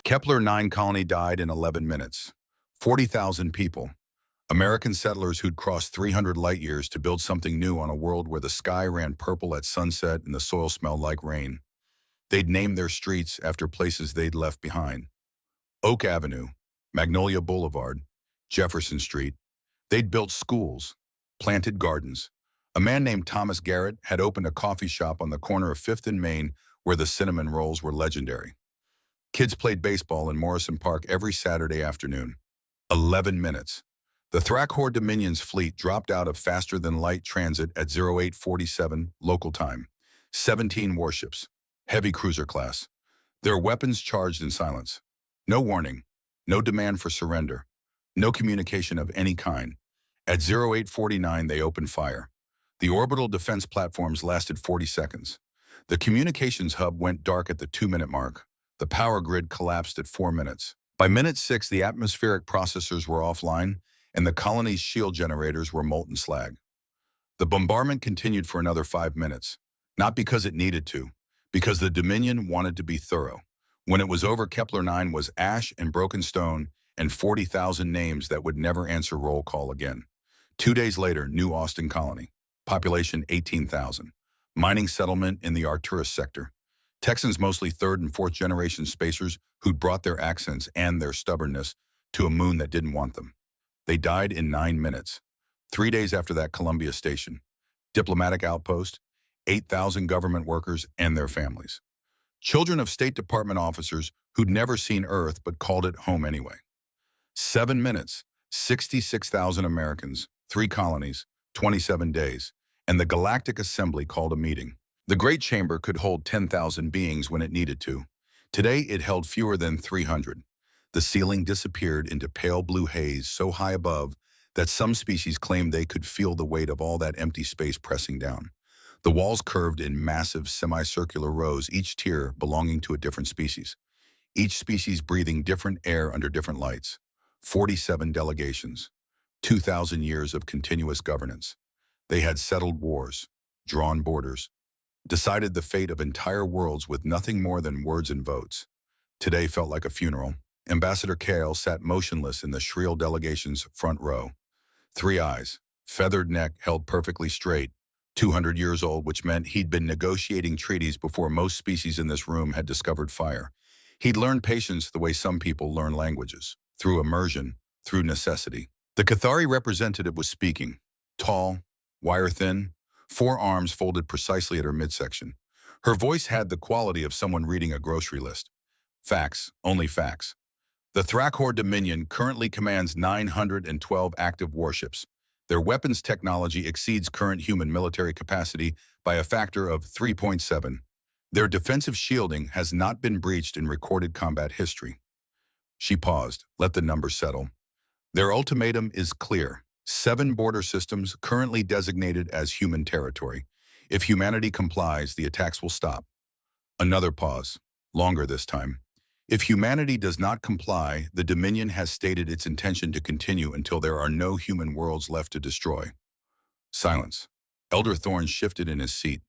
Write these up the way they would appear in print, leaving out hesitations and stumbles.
Kepler-9 colony died in 11 minutes. 40,000 people. American settlers who'd crossed 300 light years to build something new on a world where the sky ran purple at sunset and the soil smelled like rain. They'd named their streets after places they'd left behind. Oak Avenue, Magnolia Boulevard, Jefferson Street. They'd built schools, planted gardens. A man named Thomas Garrett had opened a coffee shop on the corner of 5th and Main where the cinnamon rolls were legendary. Kids played baseball in Morrison Park every Saturday afternoon. 11 minutes. The Thrakhor Dominion's fleet dropped out of faster-than-light transit at 0847 local time. 17 warships, heavy cruiser class. Their weapons charged in silence. No warning, no demand for surrender, no communication of any kind. At 0849, they opened fire. The orbital defense platforms lasted 40 seconds. The communications hub went dark at the 2-minute mark. The power grid collapsed at 4 minutes. By minute 6, the atmospheric processors were offline, and the colony's shield generators were molten slag. The bombardment continued for another 5 minutes, not because it needed to, because the Dominion wanted to be thorough. When it was over, Kepler-9 was ash and broken stone and 40,000 names that would never answer roll call again. 2 days later, New Austin Colony, population 18,000, mining settlement in the Arcturus sector. Texans, mostly 3rd and 4th generation spacers who'd brought their accents and their stubbornness to a moon that didn't want them. They died in 9 minutes. 3 days after that, Columbia Station, diplomatic outpost, 8,000 government workers and their families. Children of State Department officers who'd never seen Earth but called it home anyway. 7 minutes, 66,000 Americans, 3 colonies, 27 days, and the Galactic Assembly called a meeting. The Great Chamber could hold 10,000 beings when it needed to. Today, it held fewer than 300. The ceiling disappeared into pale blue haze so high above that some species claimed they could feel the weight of all that empty space pressing down. The walls curved in massive semicircular rows, each tier belonging to a different species. Each species breathing different air under different lights. 47 delegations. 2,000 years of continuous governance. They had settled wars, drawn borders, decided the fate of entire worlds with nothing more than words and votes. Today felt like a funeral. Ambassador Kale sat motionless in the shrill delegation's front row. 3 eyes, feathered neck held perfectly straight, 200 years old, which meant he'd been negotiating treaties before most species in this room had discovered fire. He'd learned patience the way some people learn languages, through immersion, through necessity. The Cathari representative was speaking, tall, wire-thin, 4 arms folded precisely at her midsection. Her voice had the quality of someone reading a grocery list. Facts, only facts. The Thrakhor Dominion currently commands 912 active warships. Their weapons technology exceeds current human military capacity by a factor of 3.7. Their defensive shielding has not been breached in recorded combat history. She paused, let the numbers settle. Their ultimatum is clear. 7 border systems currently designated as human territory. If humanity complies, the attacks will stop. Another pause, longer this time. If humanity does not comply, the Dominion has stated its intention to continue until there are no human worlds left to destroy. Silence. Elder Thorne shifted in his seat.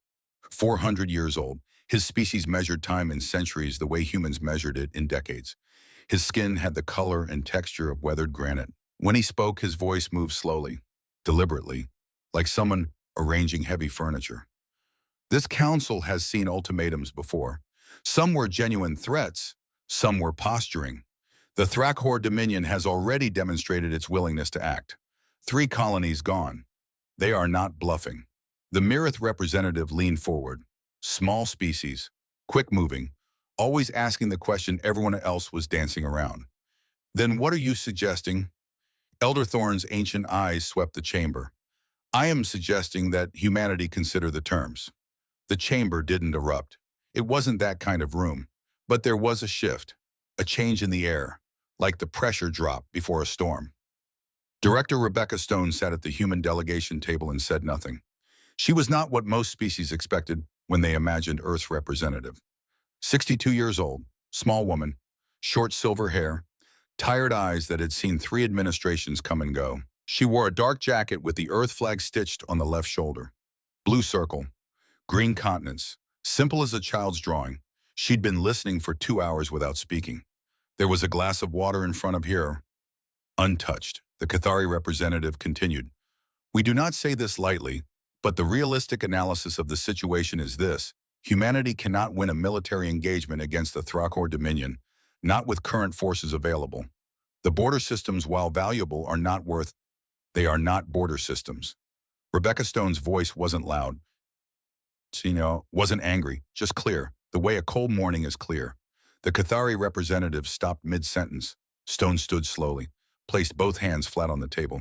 400 years old, his species measured time in centuries the way humans measured it in decades. His skin had the color and texture of weathered granite. When he spoke, his voice moved slowly, deliberately, like someone arranging heavy furniture. This council has seen ultimatums before. Some were genuine threats, some were posturing. The Thrakhor Dominion has already demonstrated its willingness to act. 3 colonies gone. They are not bluffing. The Mirith representative leaned forward. Small species, quick-moving, always asking the question everyone else was dancing around. Then what are you suggesting? Elder Thorne's ancient eyes swept the chamber. I am suggesting that humanity consider the terms. The chamber didn't erupt. It wasn't that kind of room. But there was a shift, a change in the air, like the pressure drop before a storm. Director Rebecca Stone sat at the human delegation table and said nothing. She was not what most species expected when they imagined Earth's representative. 62 years old, small woman, short silver hair, tired eyes that had seen 3 administrations come and go. She wore a dark jacket with the Earth flag stitched on the left shoulder. Blue circle, green continents, simple as a child's drawing. She'd been listening for 2 hours without speaking. There was a glass of water in front of here, untouched. The Cathari representative continued. We do not say this lightly, but the realistic analysis of the situation is this. Humanity cannot win a military engagement against the Thrakor Dominion, not with current forces available. The border systems, while valuable, are not worth. They are not border systems. Rebecca Stone's voice wasn't loud. Wasn't angry, just clear, the way a cold morning is clear. The Cathari representative stopped mid-sentence. Stone stood slowly, placed both hands flat on the table.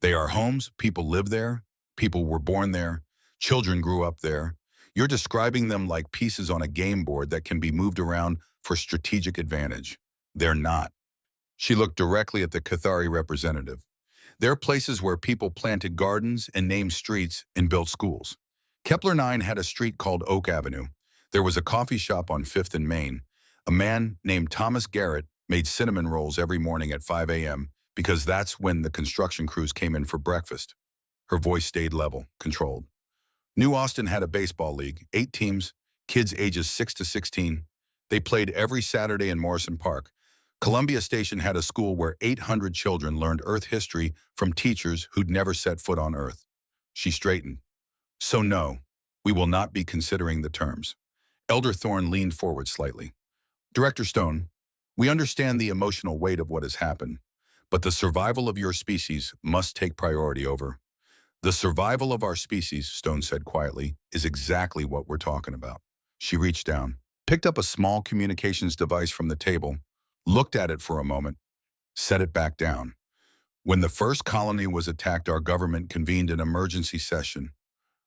They are homes, people live there, people were born there, children grew up there. You're describing them like pieces on a game board that can be moved around for strategic advantage. They're not. She looked directly at the Cathari representative. They're places where people planted gardens and named streets and built schools. Kepler 9 had a street called Oak Avenue. There was a coffee shop on 5th and Main. A man named Thomas Garrett made cinnamon rolls every morning at 5 a.m. because that's when the construction crews came in for breakfast. Her voice stayed level, controlled. New Austin had a baseball league, 8 teams, kids ages 6 to 16. They played every Saturday in Morrison Park. Columbia Station had a school where 800 children learned Earth history from teachers who'd never set foot on Earth. She straightened. So no, we will not be considering the terms. Elder Thorne leaned forward slightly. Director Stone, we understand the emotional weight of what has happened, but the survival of your species must take priority over. The survival of our species, Stone said quietly, is exactly what we're talking about. She reached down, picked up a small communications device from the table, looked at it for a moment, set it back down. When the first colony was attacked, our government convened an emergency session.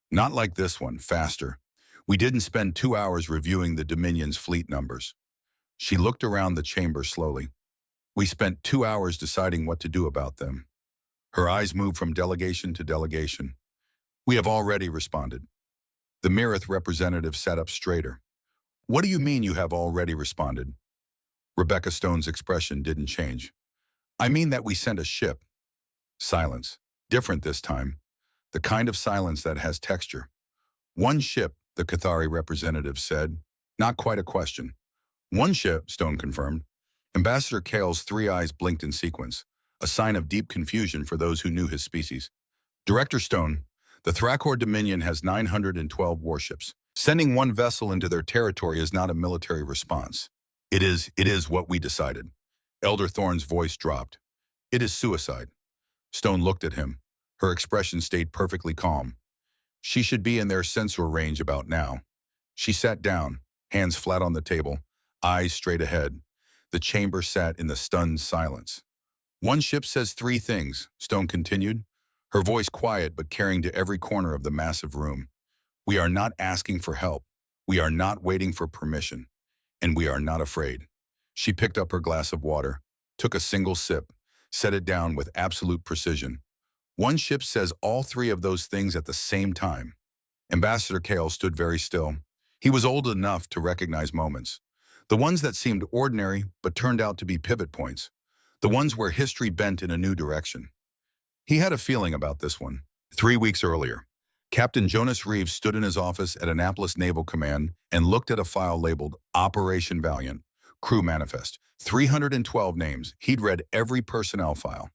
Not like this one, faster. We didn't spend 2 hours reviewing the Dominion's fleet numbers. She looked around the chamber slowly. We spent 2 hours deciding what to do about them. Her eyes moved from delegation to delegation. We have already responded. The Mirith representative sat up straighter. What do you mean you have already responded? Rebecca Stone's expression didn't change. I mean that we sent a ship. Silence. Different this time. The kind of silence that has texture. One ship, the Cathari representative said. Not quite a question. One ship, Stone confirmed. Ambassador Kale's 3 eyes blinked in sequence, a sign of deep confusion for those who knew his species. Director Stone, the Thrakor Dominion has 912 warships. Sending one vessel into their territory is not a military response. It is what we decided. Elder Thorne's voice dropped. It is suicide. Stone looked at him. Her expression stayed perfectly calm. She should be in their sensor range about now. She sat down, hands flat on the table, eyes straight ahead. The chamber sat in the stunned silence. One ship says 3 things, Stone continued, her voice quiet but carrying to every corner of the massive room. We are not asking for help. We are not waiting for permission. And we are not afraid. She picked up her glass of water, took a single sip, set it down with absolute precision. One ship says all 3 of those things at the same time. Ambassador Kale stood very still. He was old enough to recognize moments. The ones that seemed ordinary but turned out to be pivot points. The ones where history bent in a new direction. He had a feeling about this one. 3 weeks earlier, Captain Jonas Reeves stood in his office at Annapolis Naval Command and looked at a file labeled Operation Valiant, Crew Manifest, 312 names. He'd read every personnel file.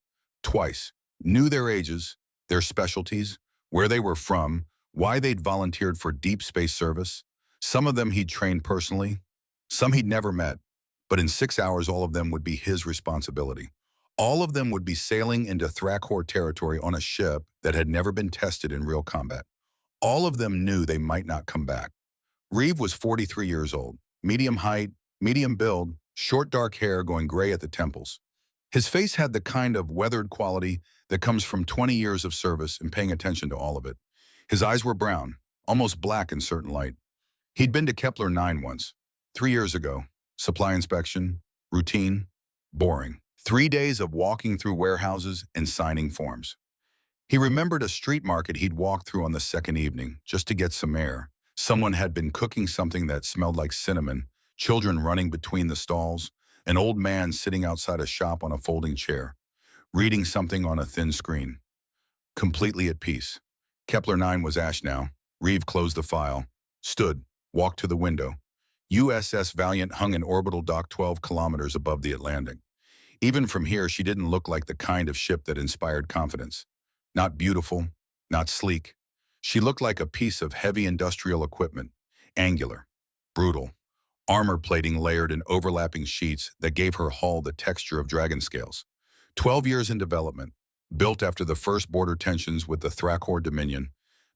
Twice. Knew their ages, their specialties, where they were from, why they'd volunteered for deep space service. Some of them he'd trained personally, some he'd never met, but in 6 hours all of them would be his responsibility. All of them would be sailing into Thrakor territory on a ship that had never been tested in real combat. All of them knew they might not come back. Reeve was 43 years old, medium height, medium build, short dark hair going gray at the temples. His face had the kind of weathered quality that comes from 20 years of service and paying attention to all of it. His eyes were brown, almost black in certain light. He'd been to Kepler 9 once, 3 years ago. Supply inspection, routine, boring. 3 days of walking through warehouses and signing forms. He remembered a street market he'd walked through on the second evening, just to get some air. Someone had been cooking something that smelled like cinnamon, children running between the stalls, an old man sitting outside a shop on a folding chair, reading something on a thin screen. Completely at peace. Kepler 9 was ash now. Reeve closed the file, stood, walked to the window. USS Valiant hung in orbital dock 12 kilometers above the Atlantic. Even from here, she didn't look like the kind of ship that inspired confidence. Not beautiful, not sleek. She looked like a piece of heavy industrial equipment, angular, brutal, armor plating layered in overlapping sheets that gave her hull the texture of dragon scales. 12 years in development, built after the first border tensions with the Thrakor Dominion,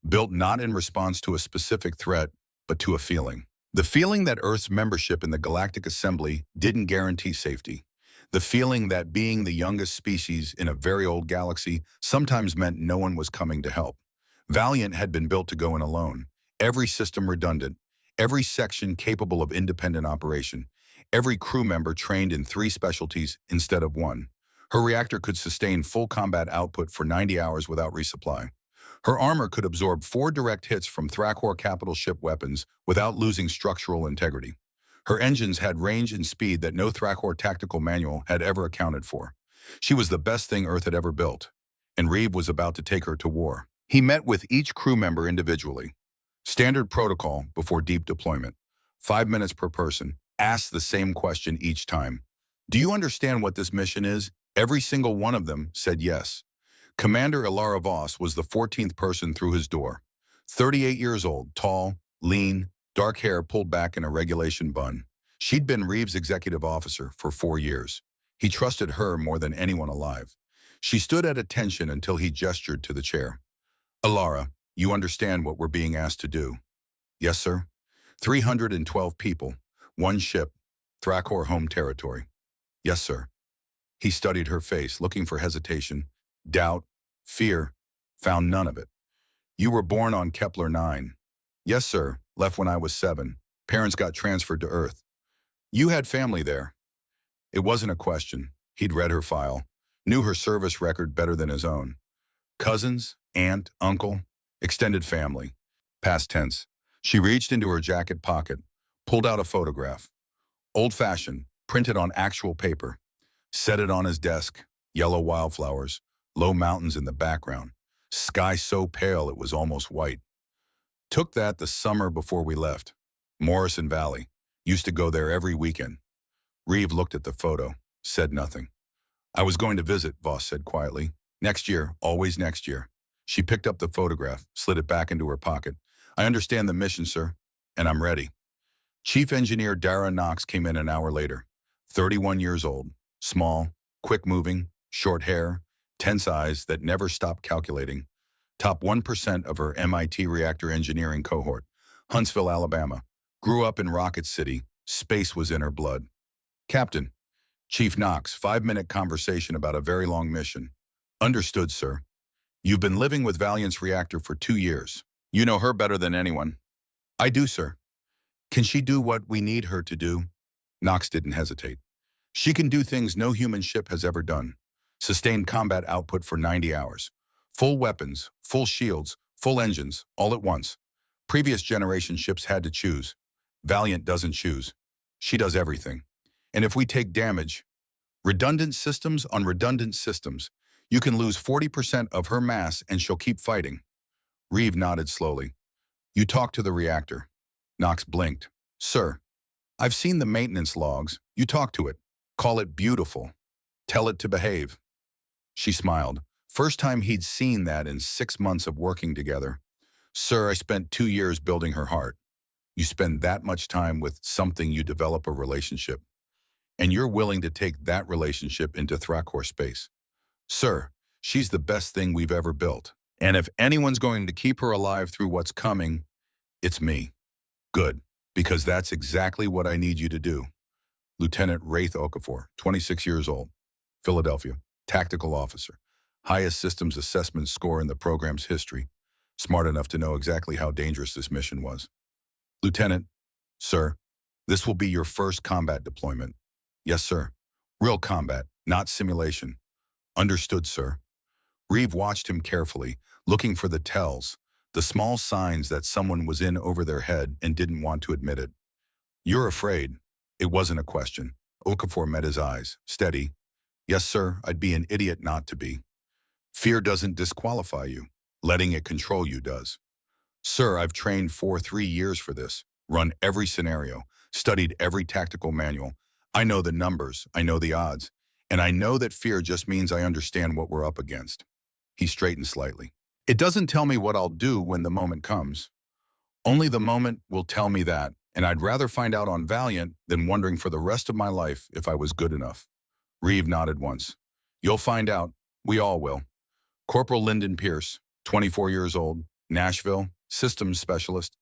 built not in response to a specific threat, but to a feeling. The feeling that Earth's membership in the Galactic Assembly didn't guarantee safety. The feeling that being the youngest species in a very old galaxy sometimes meant no one was coming to help. Valiant had been built to go in alone, every system redundant, every section capable of independent operation, every crew member trained in 3 specialties instead of 1. Her reactor could sustain full combat output for 90 hours without resupply. Her armor could absorb 4 direct hits from Thrakor capital ship weapons without losing structural integrity. Her engines had range and speed that no Thrakor tactical manual had ever accounted for. She was the best thing Earth had ever built, and Reeve was about to take her to war. He met with each crew member individually. Standard protocol before deep deployment. 5 minutes per person. Asked the same question each time. Do you understand what this mission is? Every single one of them said yes. Commander Ilara Voss was the 14th person through his door. 38 years old, tall, lean, dark hair pulled back in a regulation bun. She'd been Reeves' executive officer for 4 years. He trusted her more than anyone alive. She stood at attention until he gestured to the chair. Ilara, you understand what we're being asked to do? Yes, sir. 312 people, 1 ship, Thrakor home territory. Yes, sir. He studied her face, looking for hesitation, doubt, fear, found none of it. You were born on Kepler 9. Yes, sir. Left when I was 7. Parents got transferred to Earth. You had family there. It wasn't a question. He'd read her file, knew her service record better than his own. Cousins, aunt, uncle, extended family. Past tense. She reached into her jacket pocket, pulled out a photograph. Old-fashioned, printed on actual paper. Set it on his desk. Yellow wildflowers, low mountains in the background. Sky so pale it was almost white. Took that the summer before we left. Morrison Valley. Used to go there every weekend. Reeve looked at the photo, said nothing. I was going to visit, Voss said quietly. Next year, always next year. She picked up the photograph, slid it back into her pocket. I understand the mission, sir, and I'm ready. Chief Engineer Dara Knox came in an hour later. 31 years old, small, quick-moving, short hair, tense eyes that never stopped calculating. Top 1% of her MIT reactor engineering cohort. Huntsville, Alabama. Grew up in Rocket City. Space was in her blood. Captain, Chief Knox, 5-minute conversation about a very long mission. Understood, sir. You've been living with Valiant's reactor for 2 years. You know her better than anyone. I do, sir. Can she do what we need her to do? Knox didn't hesitate. She can do things no human ship has ever done. Sustained combat output for 90 hours. Full weapons, full shields, full engines, all at once. Previous generation ships had to choose. Valiant doesn't choose. She does everything. And if we take damage, redundant systems on redundant systems, you can lose 40% of her mass and she'll keep fighting. Reeve nodded slowly. You talk to the reactor. Knox blinked. Sir, I've seen the maintenance logs. You talk to it. Call it beautiful. Tell it to behave. She smiled. First time he'd seen that in 6 months of working together. Sir, I spent 2 years building her heart. You spend that much time with something, you develop a relationship. And you're willing to take that relationship into Thrakor space. Sir, she's the best thing we've ever built. And if anyone's going to keep her alive through what's coming, it's me. Good, because that's exactly what I need you to do. Lieutenant Wraith Okafor, 26 years old, Philadelphia, tactical officer, highest systems assessment score in the program's history, smart enough to know exactly how dangerous this mission was. Lieutenant, sir, this will be your first combat deployment. Yes, sir. Real combat, not simulation. Understood, sir. Reeve watched him carefully, looking for the tells, the small signs that someone was in over their head and didn't want to admit it. You're afraid. It wasn't a question. Okafor met his eyes, steady. Yes, sir, I'd be an idiot not to be. Fear doesn't disqualify you. Letting it control you does. Sir, I've trained for 3 years for this. Run every scenario. Studied every tactical manual. I know the numbers, I know the odds, and I know that fear just means I understand what we're up against. He straightened slightly. It doesn't tell me what I'll do when the moment comes. Only the moment will tell me that, and I'd rather find out on Valiant than wondering for the rest of my life if I was good enough. Reeve nodded once. You'll find out. We all will. Corporal Lyndon Pierce, 24 years old, Nashville, systems specialist,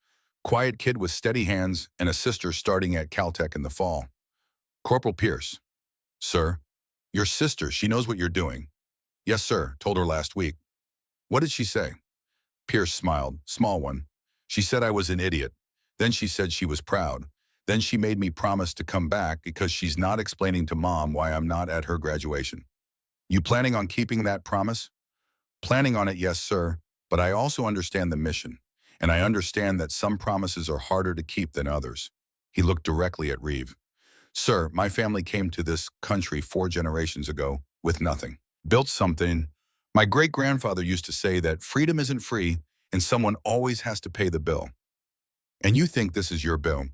quiet kid with steady hands and a sister starting at Caltech in the fall. Corporal Pierce. Sir, your sister, she knows what you're doing. Yes, sir, told her last week. What did she say? Pierce smiled, small one. She said I was an idiot. Then she said she was proud. Then she made me promise to come back because she's not explaining to Mom why I'm not at her graduation. You planning on keeping that promise? Planning on it, yes, sir, but I also understand the mission, and I understand that some promises are harder to keep than others. He looked directly at Reeve. Sir, my family came to this country 4 generations ago with nothing. Built something. My great-grandfather used to say that freedom isn't free and someone always has to pay the bill. And you think this is your bill.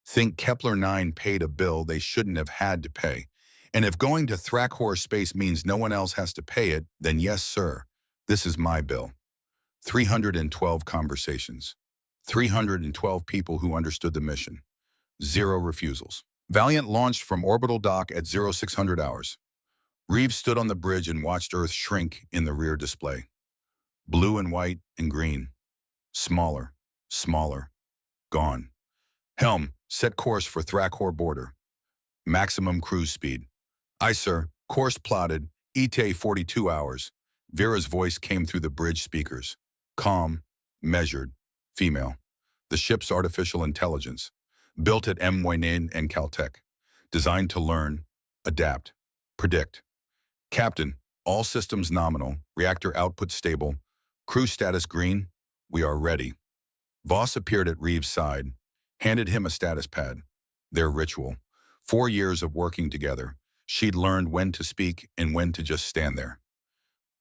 Think Kepler-9 paid a bill they shouldn't have had to pay. And if going to Thrakor space means no one else has to pay it, then yes, sir, this is my bill. 312 conversations. 312 people who understood the mission. 0 refusals. Valiant launched from orbital dock at 0600 hours. Reeve stood on the bridge and watched Earth shrink in the rear display. Blue and white and green. Smaller, smaller, gone. Helm, set course for Thrakor border. Maximum cruise speed. Aye, sir. Course plotted. ETA 42 hours. Vera's voice came through the bridge speakers. Calm, measured, female. The ship's artificial intelligence. Built at MY9 and Caltech. Designed to learn, adapt, predict. Captain, all systems nominal. Reactor output stable. Crew status green. We are ready. Voss appeared at Reeve's side. Handed him a status pad. Their ritual. 4 years of working together. She'd learned when to speak and when to just stand there.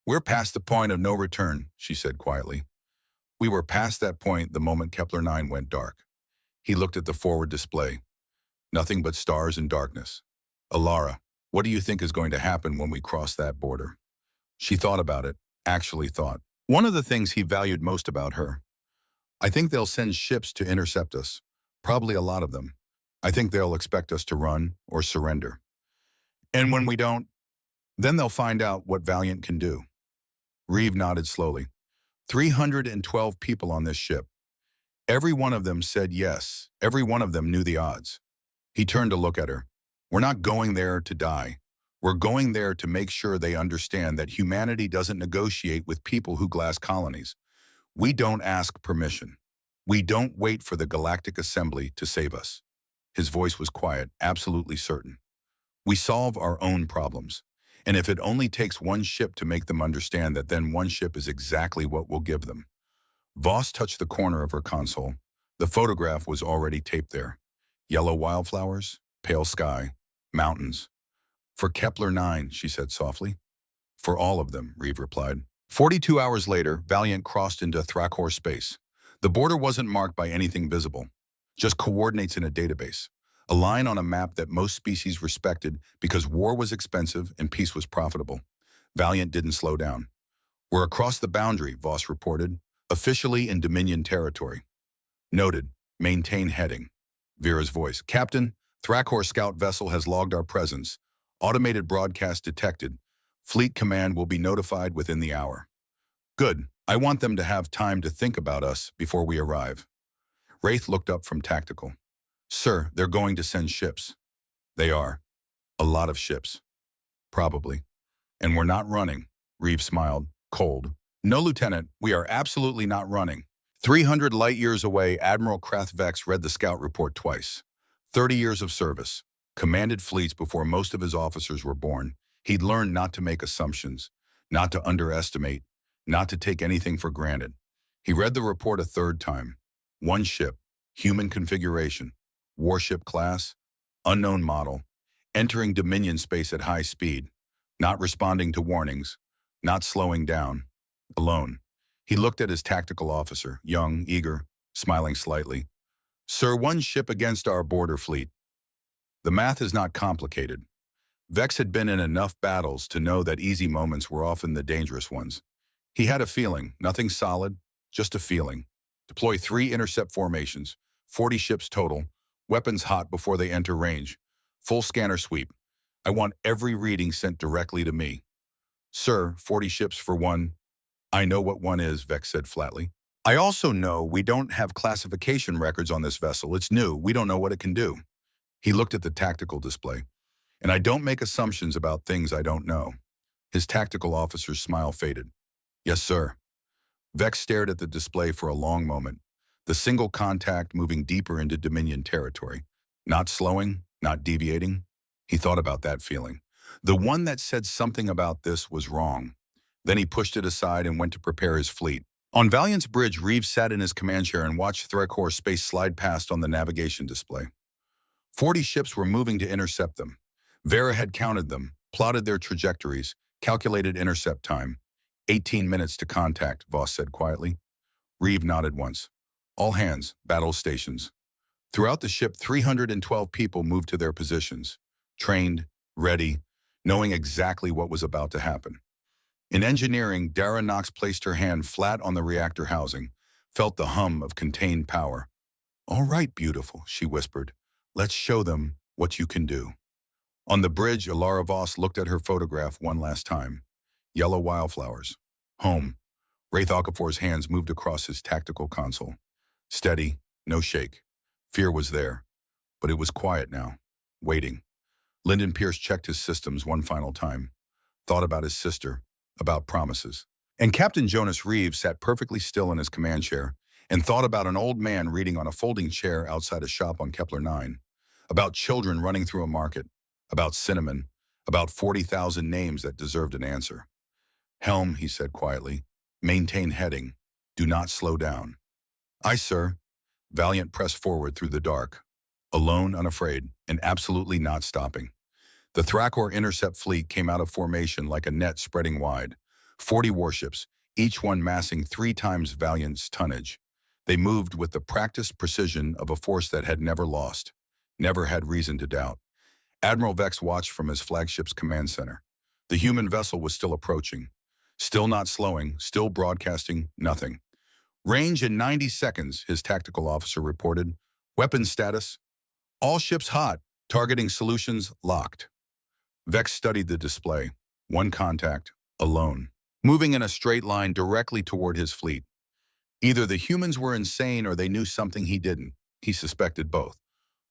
We're past the point of no return, she said quietly. We were past that point the moment Kepler-9 went dark. He looked at the forward display. Nothing but stars and darkness. Alara, what do you think is going to happen when we cross that border? She thought about it, actually thought. One of the things he valued most about her. I think they'll send ships to intercept us. Probably a lot of them. I think they'll expect us to run or surrender. And when we don't, then they'll find out what Valiant can do. Reeve nodded slowly. 312 people on this ship. Every one of them said yes. Every one of them knew the odds. He turned to look at her. We're not going there to die. We're going there to make sure they understand that humanity doesn't negotiate with people who glass colonies. We don't ask permission. We don't wait for the Galactic Assembly to save us. His voice was quiet, absolutely certain. We solve our own problems. And if it only takes one ship to make them understand that, then one ship is exactly what we'll give them. Voss touched the corner of her console. The photograph was already taped there. Yellow wildflowers, pale sky, mountains. For Kepler-9, she said softly. For all of them, Reeve replied. 42 hours later, Valiant crossed into Thrakor space. The border wasn't marked by anything visible, just coordinates in a database. A line on a map that most species respected because war was expensive and peace was profitable. Valiant didn't slow down. We're across the boundary, Voss reported, officially in Dominion territory. Noted, maintain heading. Vera's voice. Captain, Thrakor scout vessel has logged our presence. Automated broadcast detected. Fleet command will be notified within the hour. Good. I want them to have time to think about us before we arrive. Wraith looked up from tactical. Sir, they're going to send ships. They are. A lot of ships. Probably. And we're not running. Reeve smiled, cold. No, Lieutenant, we are absolutely not running. 300 light years away, Admiral Krathvex read the scout report twice. 30 years of service. Commanded fleets before most of his officers were born. He'd learned not to make assumptions, not to underestimate, not to take anything for granted. He read the report a third time. One ship, human configuration, warship class, unknown model, entering Dominion space at high speed, not responding to warnings, not slowing down, alone. He looked at his tactical officer, young, eager, smiling slightly. Sir, one ship against our border fleet. The math is not complicated. Vex had been in enough battles to know that easy moments were often the dangerous ones. He had a feeling, nothing solid, just a feeling. Deploy 3 intercept formations, 40 ships total, weapons hot before they enter range. Full scanner sweep. I want every reading sent directly to me. Sir, 40 ships for one. I know what one is, Vex said flatly. I also know we don't have classification records on this vessel. It's new. We don't know what it can do. He looked at the tactical display. And I don't make assumptions about things I don't know. His tactical officer's smile faded. Yes, sir. Vex stared at the display for a long moment, the single contact moving deeper into Dominion territory. Not slowing, not deviating. He thought about that feeling. The one that said something about this was wrong. Then he pushed it aside and went to prepare his fleet. On Valiant's bridge, Reeves sat in his command chair and watched Threadcore space slide past on the navigation display. 40 ships were moving to intercept them. Vera had counted them, plotted their trajectories, calculated intercept time. 18 minutes to contact, Voss said quietly. Reeve nodded once. All hands, battle stations. Throughout the ship, 312 people moved to their positions, trained, ready, knowing exactly what was about to happen. In engineering, Dara Knox placed her hand flat on the reactor housing, felt the hum of contained power. All right, beautiful, she whispered. Let's show them what you can do. On the bridge, Alara Voss looked at her photograph one last time. Yellow wildflowers. Home. Wraith Okafor's hands moved across his tactical console. Steady, no shake. Fear was there, but it was quiet now, waiting. Lyndon Pierce checked his systems one final time, thought about his sister, about promises. And Captain Jonas Reeves sat perfectly still in his command chair and thought about an old man reading on a folding chair outside a shop on Kepler 9, about children running through a market, about cinnamon, about 40,000 names that deserved an answer. Helm, he said quietly, maintain heading. Do not slow down. Aye, sir. Valiant pressed forward through the dark, alone, unafraid, and absolutely not stopping. The Thrakor intercept fleet came out of formation like a net spreading wide. 40 warships, each one massing 3 times Valiant's tonnage. They moved with the practiced precision of a force that had never lost, never had reason to doubt. Admiral Vex watched from his flagship's command center. The human vessel was still approaching, still not slowing, still broadcasting nothing. Range in 90 seconds, his tactical officer reported. Weapons status, all ships hot, targeting solutions locked. Vex studied the display. One contact, alone, moving in a straight line directly toward his fleet. Either the humans were insane or they knew something he didn't. He suspected both.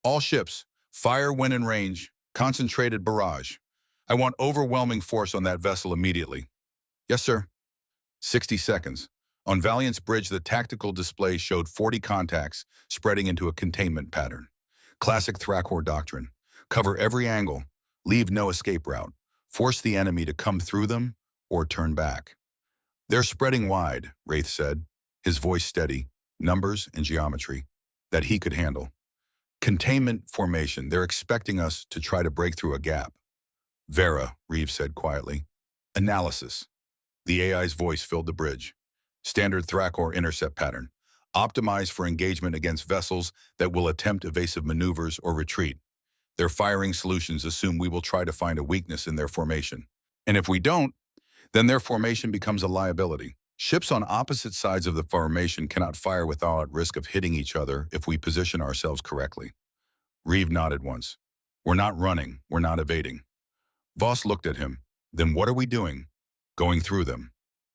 All ships, fire when in range, concentrated barrage. I want overwhelming force on that vessel immediately. Yes, sir. 60 seconds. On Valiant's bridge, the tactical display showed 40 contacts spreading into a containment pattern. Classic Thrakor doctrine. Cover every angle. Leave no escape route. Force the enemy to come through them or turn back. They're spreading wide, Wraith said, his voice steady, numbers and geometry that he could handle. Containment formation. They're expecting us to try to break through a gap. Vera, Reeves said quietly. Analysis. The AI's voice filled the bridge. Standard Thrakor intercept pattern. Optimized for engagement against vessels that will attempt evasive maneuvers or retreat. Their firing solutions assume we will try to find a weakness in their formation. And if we don't, then their formation becomes a liability. Ships on opposite sides of the formation cannot fire without risk of hitting each other if we position ourselves correctly. Reeve nodded once. We're not running, we're not evading. Voss looked at him. Then what are we doing? Going through them.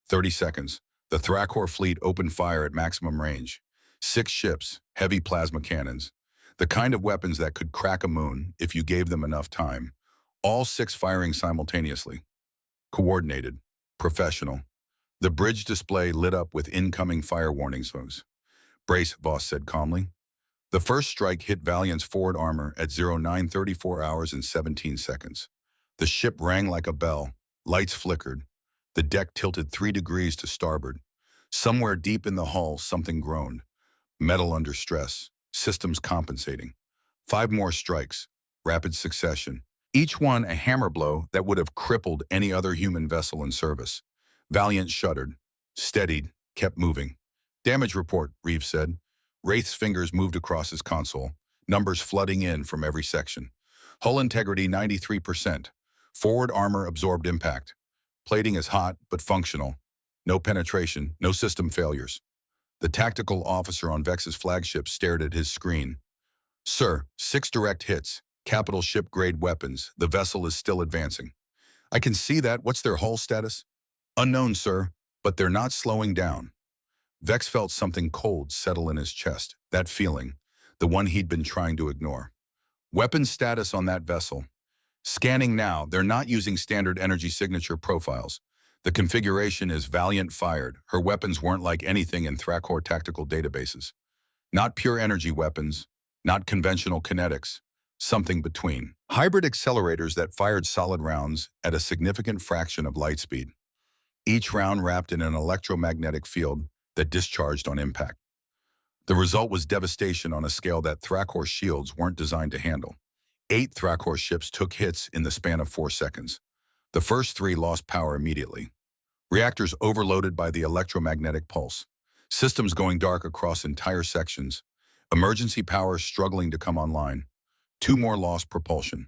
30 seconds. The Thrakor fleet opened fire at maximum range. 6 ships, heavy plasma cannons. The kind of weapons that could crack a moon if you gave them enough time. All 6 firing simultaneously. Coordinated. Professional. The bridge display lit up with incoming fire warning zones. Brace, Voss said calmly. The first strike hit Valiant's forward armor at 0934 hours and 17 seconds. The ship rang like a bell. Lights flickered. The deck tilted 3 degrees to starboard. Somewhere deep in the hull, something groaned. Metal under stress. Systems compensating. 5 more strikes. Rapid succession. Each one a hammer blow that would have crippled any other human vessel in service. Valiant shuddered. Steadied. Kept moving. Damage report, Reeves said. Wraith's fingers moved across his console, numbers flooding in from every section. Hull integrity 93%. Forward armor absorbed impact. Plating is hot but functional. No penetration, no system failures. The tactical officer on Vex's flagship stared at his screen. Sir, 6 direct hits. Capital ship-grade weapons. The vessel is still advancing. I can see that. What's their hull status? Unknown, sir, but they're not slowing down. Vex felt something cold settle in his chest. That feeling, the one he'd been trying to ignore. Weapon status on that vessel. Scanning now, they're not using standard energy signature profiles. The configuration is Valiant fired. Her weapons weren't like anything in Thrakor tactical databases. Not pure energy weapons, not conventional kinetics, something between. Hybrid accelerators that fired solid rounds at a significant fraction of light speed. Each round wrapped in an electromagnetic field that discharged on impact. The result was devastation on a scale that Thrakor shields weren't designed to handle. 8 Thrakor ships took hits in the span of 4 seconds. The first 3 lost power immediately. Reactors overloaded by the electromagnetic pulse. Systems going dark across entire sections. Emergency power struggling to come online. 2 more lost propulsion.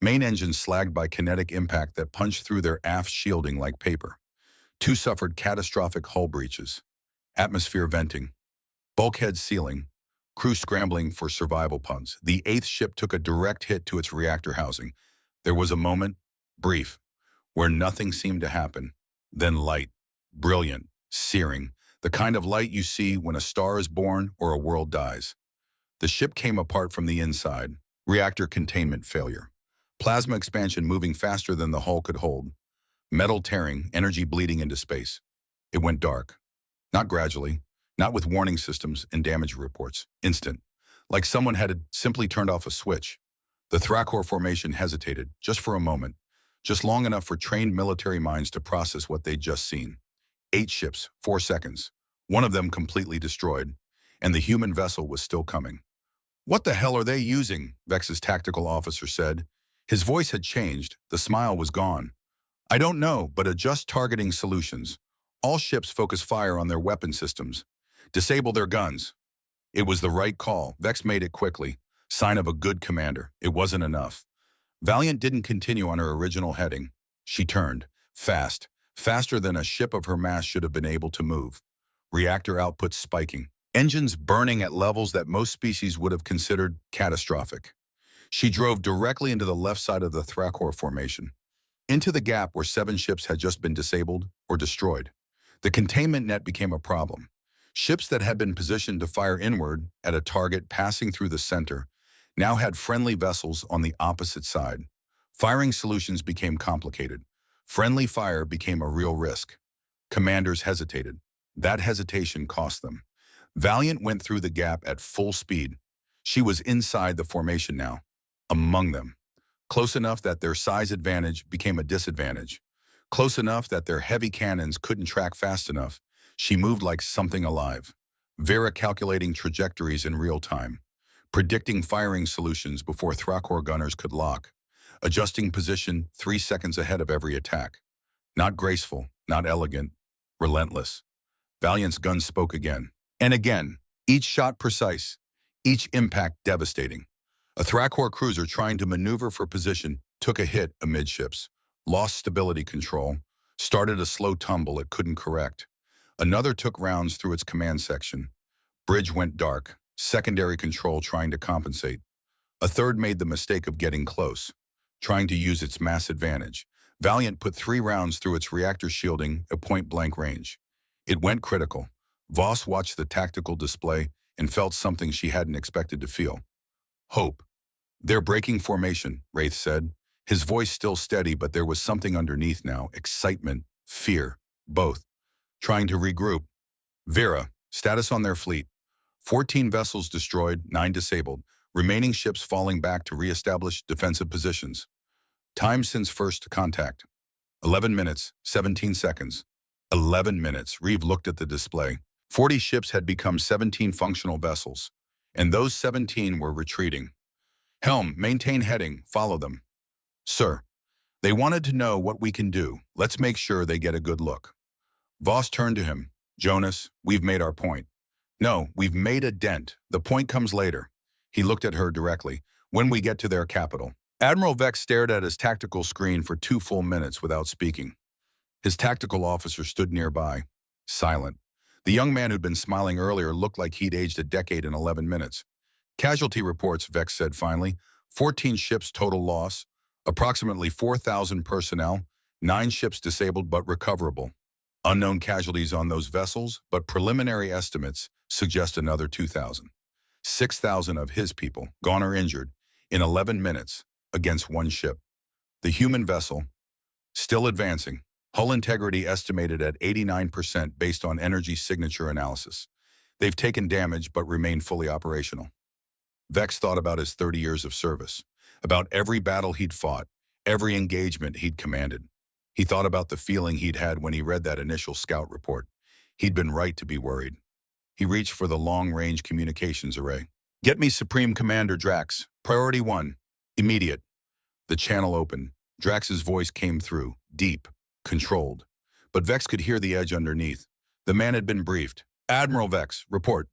Main engines slagged by kinetic impact that punched through their aft shielding like paper. 2 suffered catastrophic hull breaches. Atmosphere venting. Bulkhead sealing. Crew scrambling for survival pods. The 8th ship took a direct hit to its reactor housing. There was a moment, brief, where nothing seemed to happen. Then light. Brilliant. Searing. The kind of light you see when a star is born or a world dies. The ship came apart from the inside. Reactor containment failure. Plasma expansion moving faster than the hull could hold. Metal tearing, energy bleeding into space. It went dark. Not gradually, not with warning systems and damage reports. Instant. Like someone had simply turned off a switch. The Thrakor formation hesitated, just for a moment. Just long enough for trained military minds to process what they'd just seen. 8 ships, 4 seconds. One of them completely destroyed. And the human vessel was still coming. What the hell are they using? Vex's tactical officer said. His voice had changed. The smile was gone. I don't know, but adjust targeting solutions. All ships focus fire on their weapon systems. Disable their guns. It was the right call. Vex made it quickly. Sign of a good commander. It wasn't enough. Valiant didn't continue on her original heading. She turned. Fast. Faster than a ship of her mass should have been able to move. Reactor output spiking. Engines burning at levels that most species would have considered catastrophic. She drove directly into the left side of the Thrakor formation. Into the gap where 7 ships had just been disabled or destroyed. The containment net became a problem. Ships that had been positioned to fire inward at a target passing through the center now had friendly vessels on the opposite side. Firing solutions became complicated. Friendly fire became a real risk. Commanders hesitated. That hesitation cost them. Valiant went through the gap at full speed. She was inside the formation now, among them. Close enough that their size advantage became a disadvantage. Close enough that their heavy cannons couldn't track fast enough. She moved like something alive. Vera calculating trajectories in real time. Predicting firing solutions before Thrakor gunners could lock. Adjusting position 3 seconds ahead of every attack. Not graceful, not elegant, relentless. Valiant's guns spoke again. And again, each shot precise, each impact devastating. A Thrakor cruiser trying to maneuver for position took a hit amidships, lost stability control, started a slow tumble it couldn't correct. Another took rounds through its command section. Bridge went dark, secondary control trying to compensate. A third made the mistake of getting close, trying to use its mass advantage. Valiant put 3 rounds through its reactor shielding at point-blank range. It went critical. Voss watched the tactical display and felt something she hadn't expected to feel. Hope. They're breaking formation, Wraith said. His voice still steady, but there was something underneath now. Excitement, fear, both. Trying to regroup. Vera, status on their fleet. 14 vessels destroyed, 9 disabled. Remaining ships falling back to re-establish defensive positions. Time since first contact. 11 minutes, 17 seconds. 11 minutes. Reeve looked at the display. 40 ships had become 17 functional vessels, and those 17 were retreating. Helm, maintain heading, follow them. Sir, they wanted to know what we can do. Let's make sure they get a good look. Voss turned to him. Jonas, we've made our point. No, we've made a dent. The point comes later. He looked at her directly. When we get to their capital. Admiral Vex stared at his tactical screen for 2 full minutes without speaking. His tactical officer stood nearby, silent. The young man who'd been smiling earlier looked like he'd aged a decade in 11 minutes. Casualty reports, Vex said finally. 14 ships total loss, approximately 4,000 personnel, 9 ships disabled but recoverable. Unknown casualties on those vessels, but preliminary estimates suggest another 2,000. 6,000 of his people, gone or injured, in 11 minutes against one ship. The human vessel, still advancing, hull integrity estimated at 89% based on energy signature analysis. They've taken damage but remain fully operational. Vex thought about his 30 years of service, about every battle he'd fought, every engagement he'd commanded. He thought about the feeling he'd had when he read that initial scout report. He'd been right to be worried. He reached for the long-range communications array. Get me Supreme Commander Drax. Priority 1. Immediate. The channel opened. Drax's voice came through, deep, controlled. But Vex could hear the edge underneath. The man had been briefed. Admiral Vex, report.